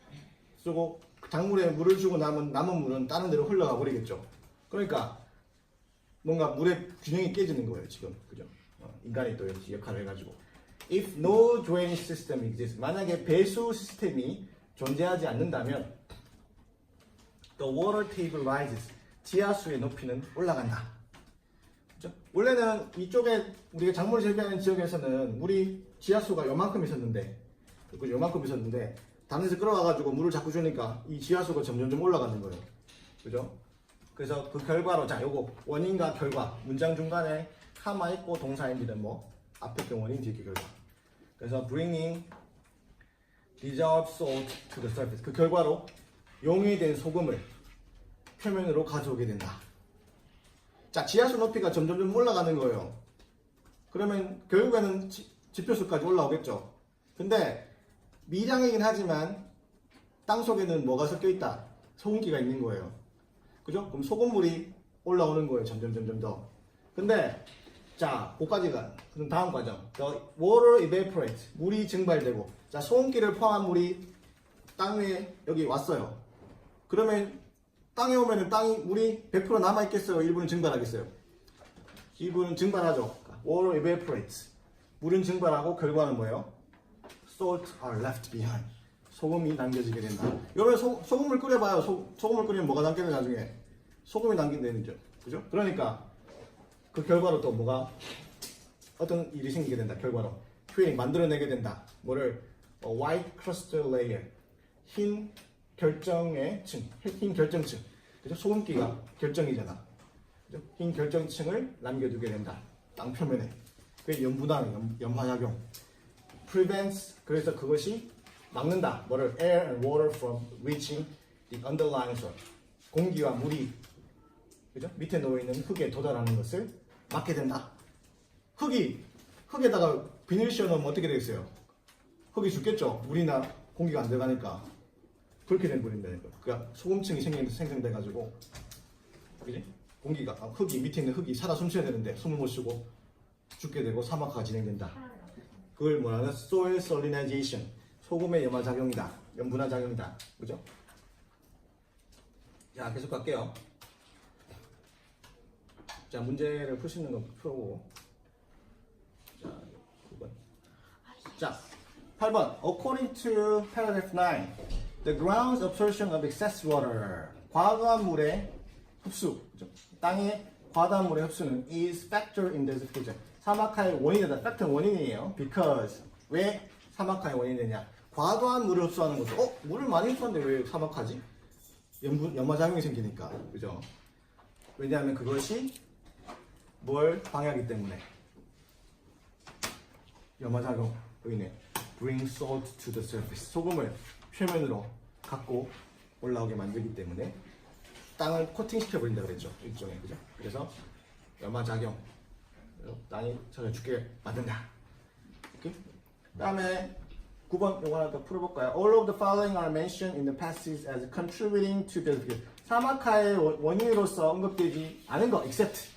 쓰고 작물에 물을 주고 남은 물은 다른 데로 흘러가 버리겠죠. 그러니까 뭔가 물의 균형이 깨지는 거예요 지금. 그죠? 인간이 또 역할을 해가지고. If no drainage system exists, 만약에 배수 시스템이 존재하지 않는다면 the water table rises, 지하수의 높이는 올라간다. 그렇죠? 원래는 이쪽에 우리가 작물을 재배하는 지역에서는 물이 지하수가 요만큼 있었는데, 그죠? 요만큼 있었는데 다른 데서 끌어와가지고 물을 자꾸 주니까 이 지하수가 점점 올라가는 거예요. 그죠? 그래서 그 결과로 자, 요거 원인과 결과 문장 중간에 카마 있고 동사입니다. 뭐 앞에 게 원인, 뒤에 게 결과. 그래서 bringing dissolved salt to the surface. 그 결과로 용해된 소금을 표면으로 가져오게 된다. 자, 지하수 높이가 점점 올라가는 거예요. 그러면 결국에는 지표수까지 올라오겠죠. 근데 미량이긴 하지만 땅 속에는 뭐가 섞여 있다? 소금기가 있는 거예요. 그죠? 그럼 소금물이 올라오는 거예요. 점점 더. 근데 자, 그까지가 그럼 다음 과정. The water evaporates. 물이 증발되고. 자, 소금기를 포함한 물이 땅 위에 여기 왔어요. 그러면 땅에 오면은 물이 100% 남아 있겠어요? 일부는 증발하겠어요? 일부는 증발하죠. Water evaporates. 물은 증발하고 결과는 뭐예요? Salt are left behind. 소금이 남겨지게 된다. 여러분 소금을 끓여봐요. 소금을 끓이면 뭐가 남겨져 나중에? 소금이 남긴다는 거죠. 그죠? 그러니까 그 결과로 또 뭐가 어떤 일이 생기게 된다. 결과로 표현이 만들어내게 된다. 뭐를 white crustal layer, 흰 결정층. 그죠? 소금기가 결정이잖아. 그죠? 흰 결정층을 남겨두게 된다. 땅 표면에. 그게 염분화는 염화작용. prevents, 그래서 그것이 막는다. 뭐를? air and water from reaching the underlying soil. 공기와 물이 그죠? 밑에 놓여있는 흙에 도달하는 것을 막게 된다. 흙에다가 비닐 씌워놓으면 어떻게 되겠어요? 흙이 죽겠죠? 물이나 공기가 안 들어가니까. 그렇게 된버린다니까. 그러니까 소금층이 생성돼가지고, 그지? 흙이, 밑에 있는 흙이 살아 숨쉬어야 되는데, 숨을 못 쉬고 죽게 되고 사막화가 진행된다. 그걸 뭐라는? soil salinization. 소금의 염화작용이다. 염분화작용이다. 그죠? 자, 계속 갈게요. 자, 문제를 푸시는 거 풀고. 자, 9번. 자, 8번. According to paragraph 9, the ground's absorption of excess water. 과도한 물의 흡수. 그죠? 땅의 과도한 물의 흡수는 is factor in desertification. 사막화의 원인이다. factor 원인이에요. Because. 왜 사막화의 원인이 되냐? 과도한 물을 흡수하는 것도, 물을 많이 흡수하는데 왜 사막화지? 염화작용이 생기니까. 그죠? 왜냐하면 그것이 뭘 방해하기 때문에. 염화작용. 여기네. Bring salt to the surface. 소금을 표면으로 갖고 올라오게 만들기 때문에 땅을 코팅시켜버린다 그랬죠. 일종의. 그죠? 그래서 염화작용. 땅이 전혀 죽게 만든다. 오케이? 다음에 9번 요거 하나 더 풀어볼까요? All of the following are mentioned in the passage as contributing to the 사막화의 원인으로서 언급되지 않은 거 except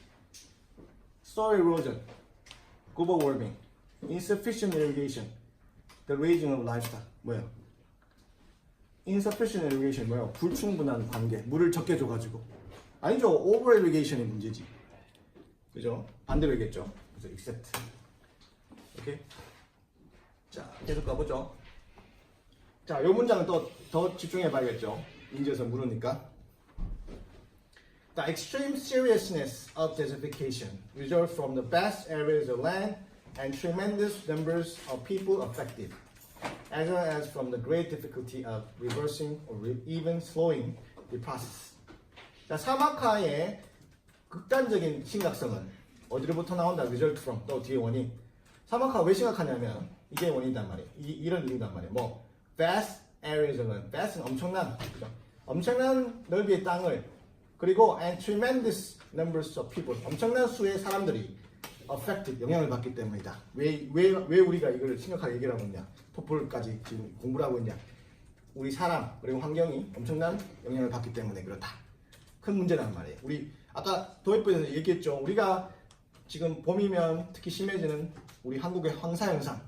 soil erosion, global warming, insufficient irrigation, the raising of livestock. 뭐예요? insufficient irrigation 뭐예요? 불충분한 관계, 물을 적게 줘가지고. 아니죠, over irrigation이 문제지. 그죠? 반대로 얘기했죠. 그래서 except. 오케이. 자, 계속 가보죠. 자, 이 문장은 또 더 집중해 봐야겠죠. 인지에서 물으니까. The extreme seriousness of desertification results from the vast areas of land and tremendous numbers of people affected, as well as from the great difficulty of reversing or even slowing the process. 자, 사막화의 극단적인 심각성은 어디로부터 나온다? Result from. 또 뒤에 원인. 사막화가 왜 심각하냐면 이게 원인이단 말이에요. 이런 이유단 말이에요. 뭐 vast areas of land. vast는 엄청난, 그죠? 엄청난 넓이의 땅을 그리고 and tremendous numbers of people. 엄청난 수의 사람들이 affected, 영향을 받기 때문이다. 왜 우리가 이걸 심각하게 얘기를 하고 있냐? 토플까지 지금 공부를 하고 있냐? 우리 사람 그리고 환경이 엄청난 영향을 받기 때문에 그렇다. 큰 문제란 말이에요. 우리 아까 도입부에서 얘기했죠. 우리가 지금 봄이면 특히 심해지는 우리 한국의 황사 현상,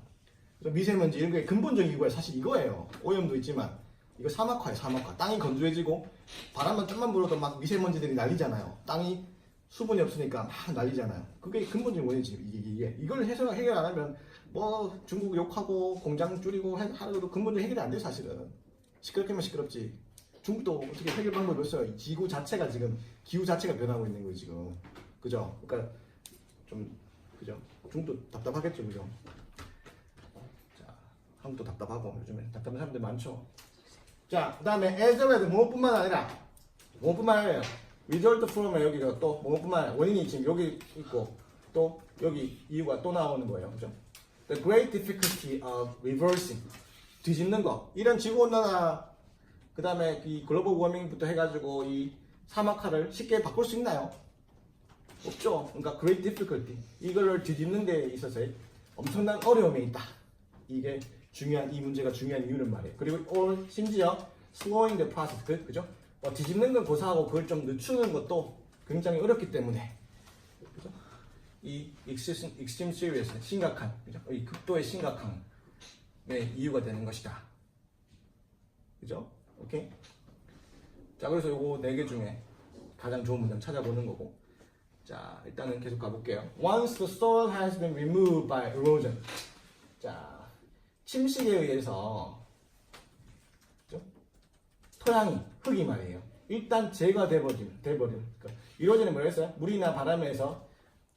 미세먼지 이런 게 근본적인 이유가 사실 이거예요. 오염도 있지만 이거 사막화예요. 사막화. 땅이 건조해지고 바람만 좀만 불어도 막 미세먼지들이 날리잖아요. 땅이 수분이 없으니까 막 날리잖아요. 그게 근본적인 원인이지. 이걸 해결 안 하면 뭐 중국 욕하고 공장 줄이고 하려도 근본적인 해결이 안 돼. 사실은 시끄럽게만 시끄럽지. 중국도 어떻게 해결 방법이 없어요. 지구 자체가 지금 기후 자체가 변하고 있는 거예요 지금. 그죠? 그러니까 좀 그죠? 중국도 답답하겠죠, 그죠? 자, 한국도 답답하고 요즘에 답답한 사람들 많죠. 자, 그다음에 as well as 무엇뿐만 아니라 result from에 여기가 또 무엇뿐만 아니라 원인이 지금 여기 있고 또 여기 이유가 또 나오는 거예요, 그죠? The great difficulty of reversing 뒤집는 거. 이런 지구 온난화 그다음에 이 글로벌 워밍부터 해가지고 이 사막화를 쉽게 바꿀 수 있나요? 없죠. 그러니까 great difficulty 이거를 뒤집는 데 있어서 엄청난 어려움이 있다. 이게 중요한 이 문제가 중요한 이유는 말이에요. 그리고 or 심지어 slowing the process 그죠? 뒤집는 건 고사하고 그걸 좀 늦추는 것도 굉장히 어렵기 때문에 그죠? 이 extreme serious 심각한 그죠? 이 극도의 심각함의 이유가 되는 것이다. 그죠? 오케이. 자, 그래서 요거 4개 중에 가장 좋은 문장 찾아보는 거고. 자, 일단은 계속 가볼게요. Once the soil has been removed by erosion. 자, 침식에 의해서 그죠? 토양이, 흙이 말이에요. 일단 제거돼버린. 그러니까 erosion은 뭐였어요? 물이나 바람에서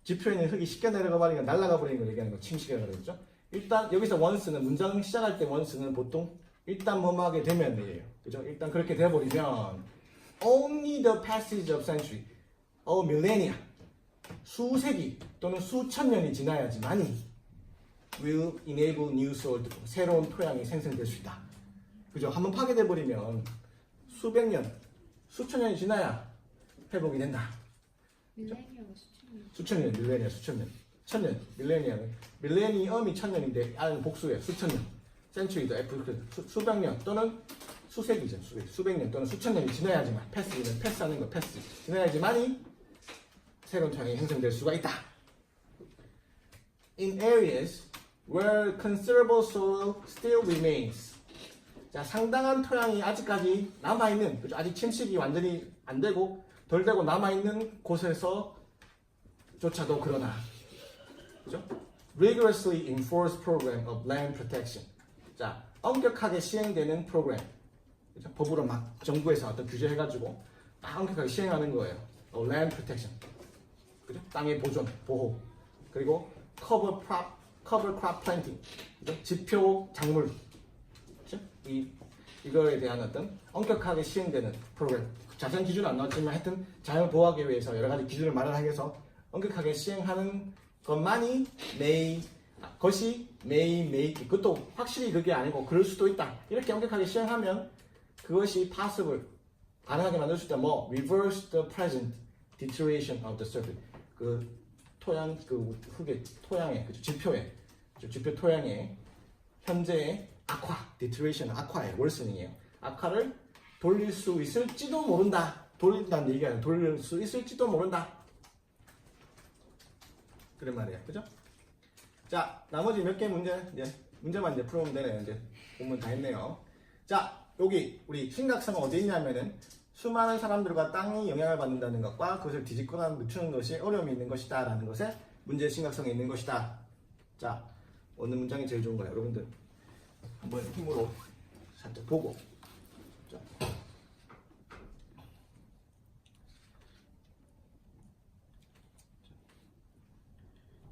지표에 있는 흙이 쉽게 내려가 버리니까 날아가 버리는 걸 얘기하는 거 침식이라고 그러죠. 일단 여기서 once는 문장 시작할 때 once는 보통 일단 뭐뭐하게 되면이에요. 그죠? 일단 그렇게 돼버리면 only the passage of century, millennia, 수세기 또는 수천 년이 지나야지만이 will enable new soil, 새로운 토양이 생성될 수 있다. 그죠? 한번 파괴돼 버리면 수백 년, 수천 년이 지나야 회복이 된다. 밀레니엄은 수천 년, 밀레니아 수천 년, 천년, 밀레니엄이 천년인데 아는 복수예요. 수천 년. 센츄리도 F 수백 년 또는 수세기죠. 수백 년 또는 수천 년이 지나야지만 패스하는 거 패스 지나야지만이 새로운 토양이 형성될 수가 있다. In areas where considerable soil still remains. 자, 상당한 토양이 아직까지 남아있는, 그죠? 아직 침식이 완전히 안 되고 덜 되고 남아있는 곳에서 조차도 그러나, 그죠? Rigorously enforced program of land protection. 자, 엄격하게 시행되는 프로그램. 그죠? 법으로 막 정부에서 어떤 규제해가지고 막 엄격하게 시행하는 거예요. land protection. 그죠? 땅의 보존, 보호. 그리고 cover crop planting. 그죠? 지표 작물. 그죠? 이거에 대한 어떤 엄격하게 시행되는 프로그램. 자세한 기준은 안 나왔지만 하여튼 자연을 보호하기 위해서 여러 가지 기준을 마련하기 위해서 엄격하게 시행하는 것만이 것이 may 그것도 확실히 그게 아니고 그럴 수도 있다. 이렇게 엄격하게 시행하면 그것이 possible 가능하게 만들 수 있다. 뭐 reverse the present deterioration of the surface. 그 토양 그 흙의 토양의 그 지표 토양의 현재의 악화, deterioration, 악화예요. 월스닝이에요. 악화를 돌릴 수 있을지도 모른다. 돌린다는 얘기가 아니라 돌릴 수 있을지도 모른다. 그런 말이에요. 그죠? 자, 나머지 몇 개 문제만 이제 풀어보면 되네요. 이제 공부 다 했네요. 자, 여기 우리 심각성은 어디 있냐면은 수많은 사람들과 땅이 영향을 받는다는 것과 그것을 뒤집거나 늦추는 것이 어려움이 있는 것이다 라는 것에 문제의 심각성이 있는 것이다. 자, 어느 문장이 제일 좋은 거예요? 여러분들 한번 힘으로 살짝 보고. 자.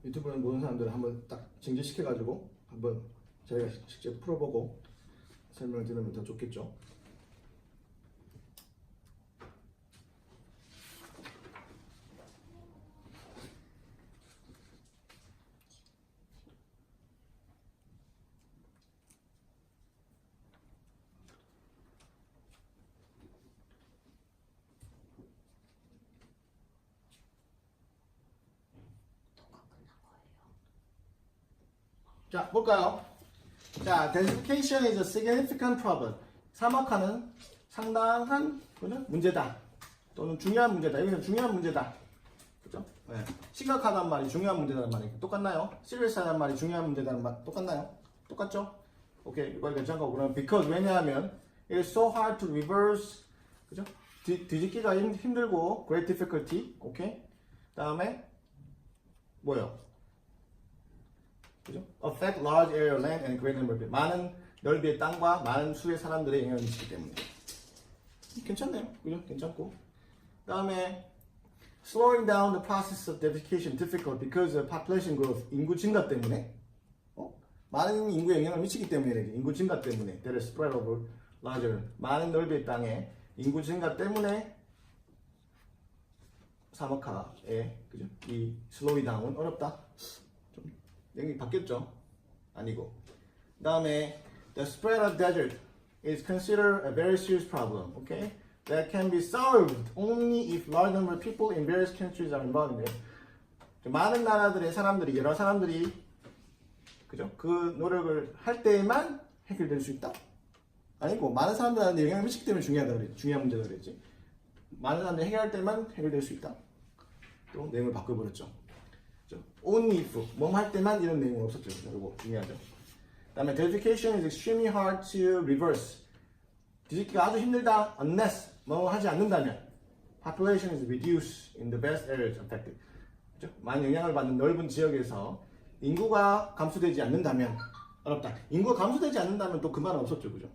유튜브는 모든 사람들을 한번 딱 징계시켜가지고 한번 저희가 직접 풀어보고 설명을 들으면 더 좋겠죠. 자, 볼까요? 자, desertification is a significant problem. 사막화는 상당한 문제다. 또는 중요한 문제다. 여기서 중요한 문제다. 그죠? 네. 심각하단 말이 중요한 문제다는 말이 똑같나요? serious하단 말이 중요한 문제다는 말 똑같나요? 똑같죠? 오케이, 이거 괜찮고 그러면 because 왜냐하면 it's so hard to reverse. 그죠? 뒤집기가 힘들고 great difficulty. 오케이? 다음에 뭐요? 그죠? affect large area of land and great number of people. 많은 넓이의 땅과 많은 수의 사람들의 영향을 미치기 때문에 괜찮네요. 그죠? 괜찮고 다음에 slowing down the process of desertification difficult because of population growth. 인구 증가 때문에 많은 인구에 영향을 미치기 때문에 인구 증가 때문에 that is spread over larger 많은 넓이의 땅에 인구 증가 때문에 사막화에 그죠? 이 slowing down은 어렵다. 여기 바뀌었죠? 아니고. 그 다음에 the spread of desert is considered a very serious problem. Okay? That can be solved only if large number of people in various countries are involved in it. 많은 나라들의 사람들이 여러 사람들이 그죠? 그 노력을 할 때에만 해결될 수 있다? 아니고 많은 사람들한테 영향을 미치기 때문에 중요한 문제다 그랬지. 많은 사람들이 해결할 때만 해결될 수 있다. 또 내용을 바꿔버렸죠. only if 뭐 할 때만 이런 내용은 없었죠. 이거 중요하죠. 그다음에 desertification is extremely hard to reverse. 뒤집기가 아주 힘들다. unless 뭐 하지 않는다면 population is reduced in the best areas affected. 그죠? 많은 영향을 받는 넓은 지역에서 인구가 감소되지 않는다면 어렵다. 인구가 감소되지 않는다면 또 그 말은 없었죠. 그죠?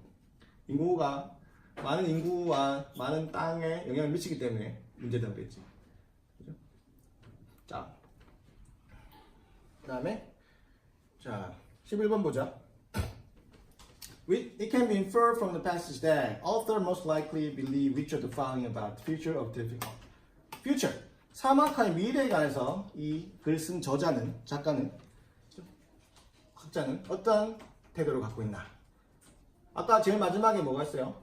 많은 인구와 많은 땅에 영향을 미치기 때문에 문제다 그랬지. 그죠? 자. 그 다음에 자 11번 보자. It can be inferred from the passage that author most likely believe which of the following about the future of the future. 사막화의 미래에 관해서 이 글 쓴 작가는 학자는 어떤 태도를 갖고 있나? 아까 제일 마지막에 뭐가 있어요?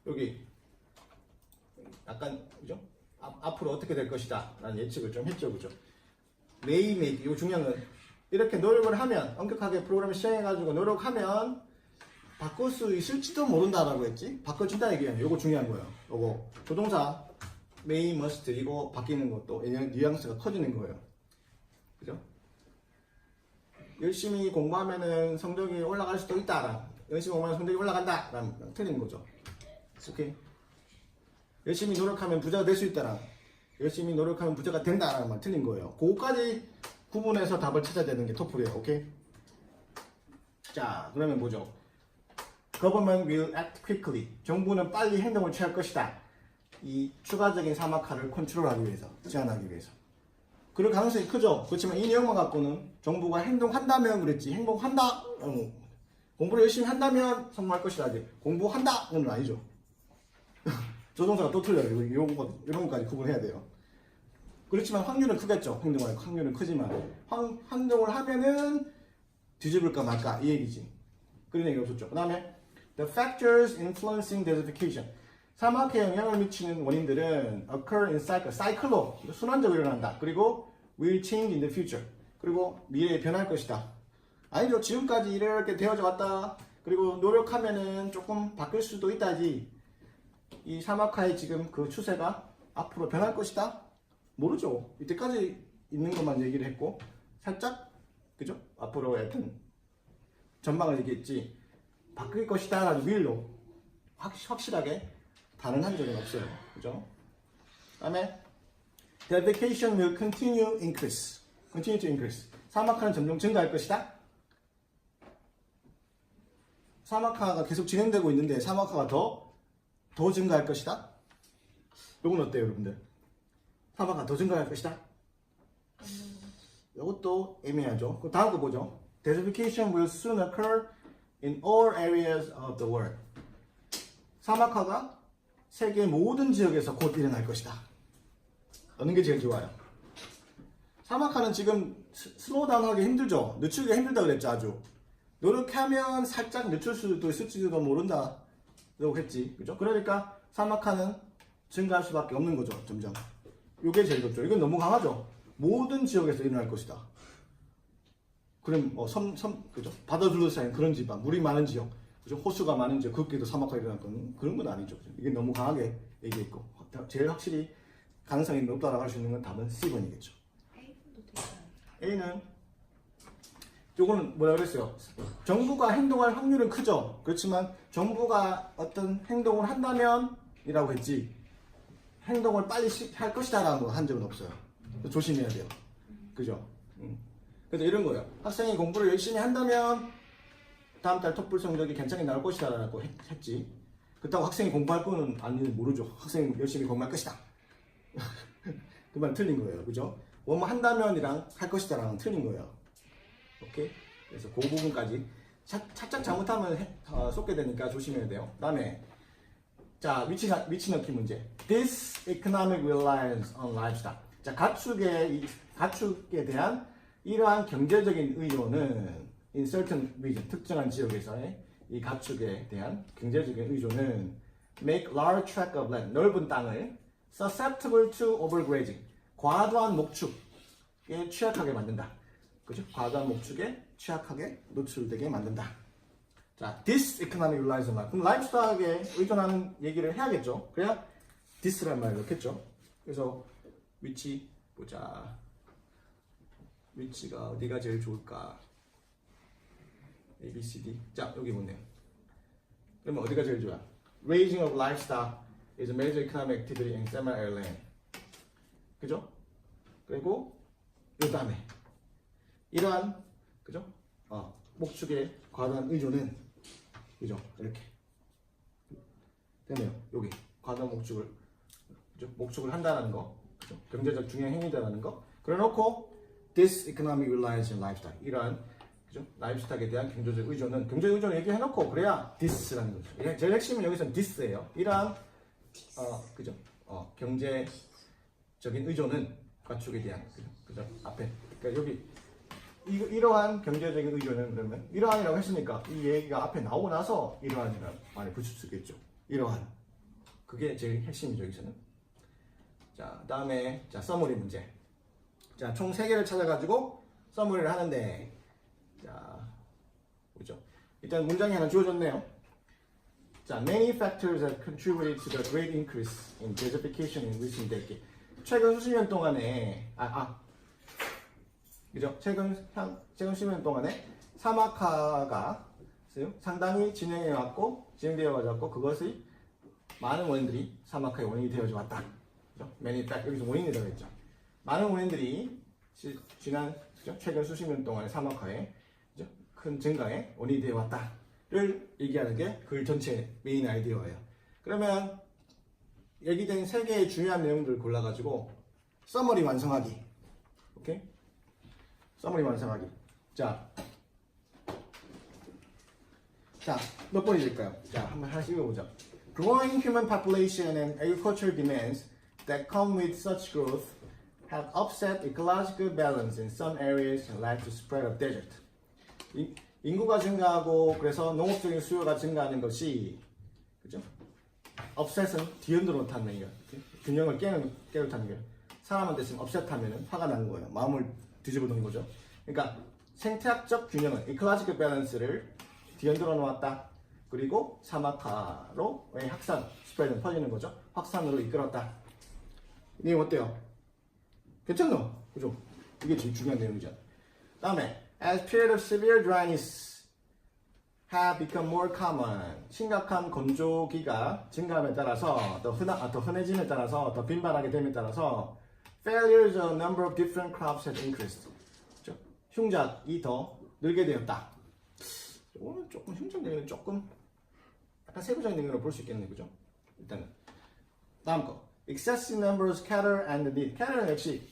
여기 약간 그죠? 앞으로 어떻게 될 것이다 라는 예측을 좀 했죠. 그죠? 매일매일 이거 중요한 건 이렇게 노력을 하면 엄격하게 프로그램을 시행해가지고 노력하면 바꿀 수 있을지도 모른다라고 했지. 바꿔준다 얘기야. 이거 중요한 거예요. 이거 조동사 may, must 이거 바뀌는 것도 뉘앙스가 커지는 거예요. 그죠? 열심히 공부하면은 성적이 올라갈 수도 있다. 열심히 공부하면 성적이 올라간다. 라는 틀린 거죠. 오케이. 열심히 노력하면 부자가 될 수 있다라. 열심히 노력하면 부자가 된다라는 말 틀린 거예요. 그거까지 구분해서 답을 찾아야 되는 게 토플이에요. 오케이? 자, 그러면 뭐죠? Government will act quickly. 정부는 빨리 행동을 취할 것이다. 이 추가적인 사막화를 컨트롤하기 위해서, 제한하기 위해서. 그럴 가능성이 크죠. 그렇지만 이 내용만 갖고는 정부가 행동한다면 그랬지. 행동한다. 공부를 열심히 한다면 성공할 것이다. 공부한다는 아니죠. 조동사가 또 틀려요. 이런 것까지 구분해야 돼요. 그렇지만 확률은 크겠죠. 행동할 확률은 크지만 행동을 하면은 뒤집을까 말까 이 얘기지. 그런 얘기 없었죠. 그 다음에 the factors influencing desertification. 사막에 영향을 미치는 원인들은 occur in cycle. 사이클로 순환적으로 일어난다. 그리고 will change in the future. 그리고 미래에 변할 것이다. 아니죠. 지금까지 이렇게 되어져 왔다. 그리고 노력하면은 조금 바뀔 수도 있다지. 이 사막화의 지금 그 추세가 앞으로 변할 것이다? 모르죠. 이때까지 있는 것만 얘기를 했고, 살짝, 그죠? 앞으로 하여튼 전망을 얘기했지. 바뀔 것이다. 라는 윌로 확실하게 반응한 적은 없어요. 그죠? 그 다음에 The vacation will continue increase. Continue to increase. 사막화는 점점 증가할 것이다. 사막화가 계속 진행되고 있는데 사막화가 더 증가할 것이다. 요건 어때요, 여러분들? 사막화가 더 증가할 것이다. 이것도 애매하죠. 그 다음 거 보죠. Desertification will soon occur in all areas of the world. 사막화가 세계 모든 지역에서 곧 일어날 것이다. 어느 게 제일 좋아요? 사막화는 지금 슬로우다운하기 힘들죠. 늦추기가 힘들다 그랬죠. 아주 노력하면 살짝 늦출 수도 있을지도 모른다 라고 했지. 그죠? 그러니까 사막화는 증가할 수밖에 없는 거죠. 점점. 이게 제일 좋죠. 이건 너무 강하죠. 모든 지역에서 일어날 것이다. 그럼 그죠? 바다 둘러싸인 그런 지방, 물이 많은 지역, 그죠? 호수가 많은 지역, 거기도 사막화 일어날 건 그런 건 아니죠. 이게 너무 강하게 얘기했고, 제일 확실히 가능성이 높다라고 할 수 있는 건 답은 C번이겠죠. A도 되잖아요. A는 요거는 뭐라 그랬어요? 정부가 행동할 확률은 크죠. 그렇지만 정부가 어떤 행동을 한다면 이라고 했지 행동을 빨리 할 것이다 라는 거 한 적은 없어요. 조심해야 돼요. 그죠? 그래서 이런 거예요. 학생이 공부를 열심히 한다면 다음 달 토플 성적이 괜찮게 나올 것이다 라고 했지. 그렇다고 학생이 공부할 거는 아닌지 모르죠. 학생이 열심히 공부할 것이다. 그 말 틀린 거예요. 그죠? 뭐뭐 한다면이랑 할 것이다 라는 틀린 거예요. 오케이? 그래서 그 부분까지 살짝 잘못하면 쏟게 되니까 조심해야 돼요. 다음에 자 위치 넣기 문제. This economic reliance on livestock. 자 가축에 대한 이러한 경제적인 의존은 in certain region 특정한 지역에서의 이 가축에 대한 경제적인 의존은 make large tract of land 넓은 땅을 susceptible to overgrazing 과도한 목축에 취약하게 만든다. 그죠? 과도한 목축에 취약하게 노출되게 만든다. 자, this economic reliance on life. 그럼 라이프스탁에 의존하는 얘기를 해야겠죠. 그래야 this란 말을 넣겠죠. 그래서 위치 보자. 위치가 어디가 제일 좋을까? A, B, C, D. 자, 여기 보네요. 그러면 어디가 제일 좋아? Raising of livestock is a major economic activity in semi-arid land. 그죠? 그리고 요 다음에 이러한 그죠? 목축의 과도한 의존은 그죠? 이렇게 되네요. 여기 과도한 목축을 그죠? 목축을 한다는 거, 그죠? 경제적 중요한 행위다라는 거. 그래놓고 this economic reliance on livestock 이러한 그죠? 라이브스탁에 대한 경제적 의존은 경제적 의존을 얘기해놓고 그래야 this라는 거죠. 제일 핵심은 여기서는 this예요. 이러한 그죠? 경제적인 의존은 가축에 대한 그죠? 앞에 그러니까 여기 이러한 경제적인 의존은 그러면 이러한이라고 했으니까 이 얘기가 앞에 나오고 나서 이러한이라는 말을 붙일 수 있겠죠. 이러한 그게 제일 핵심이죠 여기서는. 자 다음에 자 서머리 문제. 자 총 3개를 찾아가지고 서머리를 하는데 자 보죠. 일단 문장이 하나 주어졌네요. 자 many factors have contributed to the great increase in desertification in recent decade. 최근 수십 년 동안에 그죠? 최근 수십 년 동안에 사막화가 상당히 진행되어 왔고 그것이 많은 원인들이 사막화의 원인이 되어져 왔다. 그죠? many factors 여기서 원인이라고 했죠. 많은 원인들이 그죠? 최근 수십 년 동안의 사막화의 그죠? 큰 증가에 원인이 되어 왔다를 얘기하는 게 글 전체 메인 아이디어예요. 그러면 얘기된 3개의 중요한 내용들을 골라가지고 서머리 완성하기. 오케이? 서머리 완성하기. 자, 몇 번이 될까요? 자, 한번 하나씩 읽어보자. Growing human population and agricultural demands that come with such growth have upset ecological balance in some areas and led to spread of desert. 인구가 증가하고 그래서 농업적인 수요가 증가하는 것이 그죠? upset은 뒤흔들어 놓다는 얘기야. 균형을 깨놓다는 거예요. 사람한테 지금 upset 하면은 화가 나는 거예요. 마음을 뒤집어 놓은 거죠. 그러니까 생태학적 균형을 ecological balance를 뒤흔들어 놓았다. 그리고 사막화로의 확산, 스프레드 퍼지는 거죠. 확산으로 이끌었다. 이 어때요? 괜찮노? 그죠? 이게 제일 중요한 내용이죠. 다음에 as period of severe dryness have become more common. 심각한 건조기가 증가함에 따라서 더 흔해짐에 따라서 더 빈번하게 됨에 따라서 failures of number of different crops have increased. 그렇죠? 흉작이 더 늘게 되었다. 오늘 조금 흉작적인 조금 약간 세부적인 내용으로 볼 수 있겠네요, 그죠? 일단은 다음 거 excessive numbers cattle and meat. cattle는 역시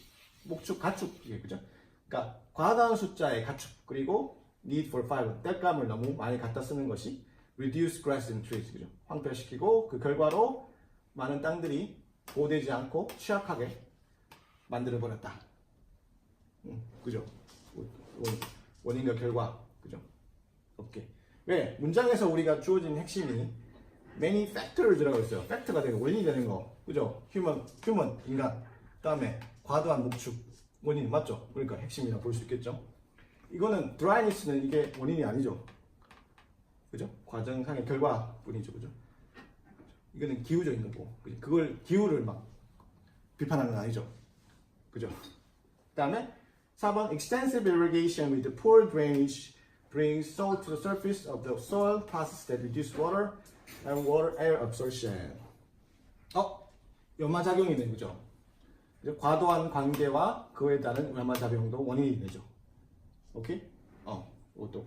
목축, 가축이에요, 그죠? 그러니까 과다한 숫자의 가축 그리고 need for fiber, 땔감을 너무 많이 갖다 쓰는 것이 reduce grass and trees, 그죠? 황폐시키고 그 결과로 많은 땅들이 보호되지 않고 취약하게 만들어 버렸다. 그죠? 원인과 결과, 그죠? 오케이. 왜? 문장에서 우리가 주어진 핵심이 many factors라고 있어요. 팩트가 되고 원인이 되는 거, 그죠? human 인간. 다음에 과도한 목축 원인 맞죠? 그러니까 핵심이라고 볼 수 있겠죠. 이거는 dryness는 이게 원인이 아니죠. 그죠? 과정상의 결과뿐이죠, 그죠? 이거는 기후적인 거고, 그죠? 그걸 기후를 막 비판하는 건 아니죠, 그죠? 그다음에 4번 extensive irrigation with poor drainage brings salt to the surface of the soil, process that reduce water and water air absorption. 연마작용이네, 그죠? 과도한 관계와 그에 따른 연마작용도 원인이 되죠. 오케이? 이것도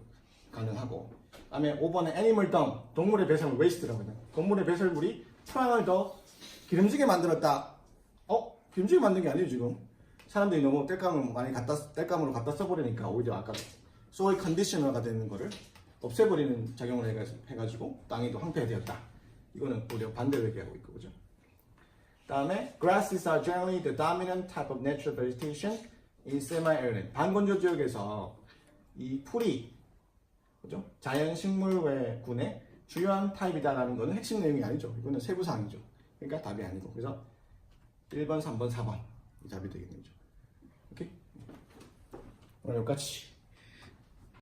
가능하고. 다음에 5번에 애니멀 덩, 동물의 배설물, 웨이스트라고 해요. 동물의 배설물이 토양을 더 기름지게 만들었다. 기름지게 만든 게 아니에요, 지금. 사람들이 너무 땔감으로 갖다 써버리니까 오히려 아까 소일 컨디셔너가 되는 거를 없애버리는 작용을 해가지고 땅이 더 황폐되었다. 이거는 오히려 반대로 얘기하고 있고, 그죠? 다음에 grasses are generally the dominant type of natural vegetation in semi-arid. 반건조 지역에서 이 풀이, 그죠? 자연 식물군의 주요한 타입이다라는 거는 핵심 내용이 아니죠. 이거는 세부 사항이죠. 그러니까 답이 아니고. 그래서 1번, 3번, 4번 이 답이 되겠네요. 오케이? 오늘 여기까지.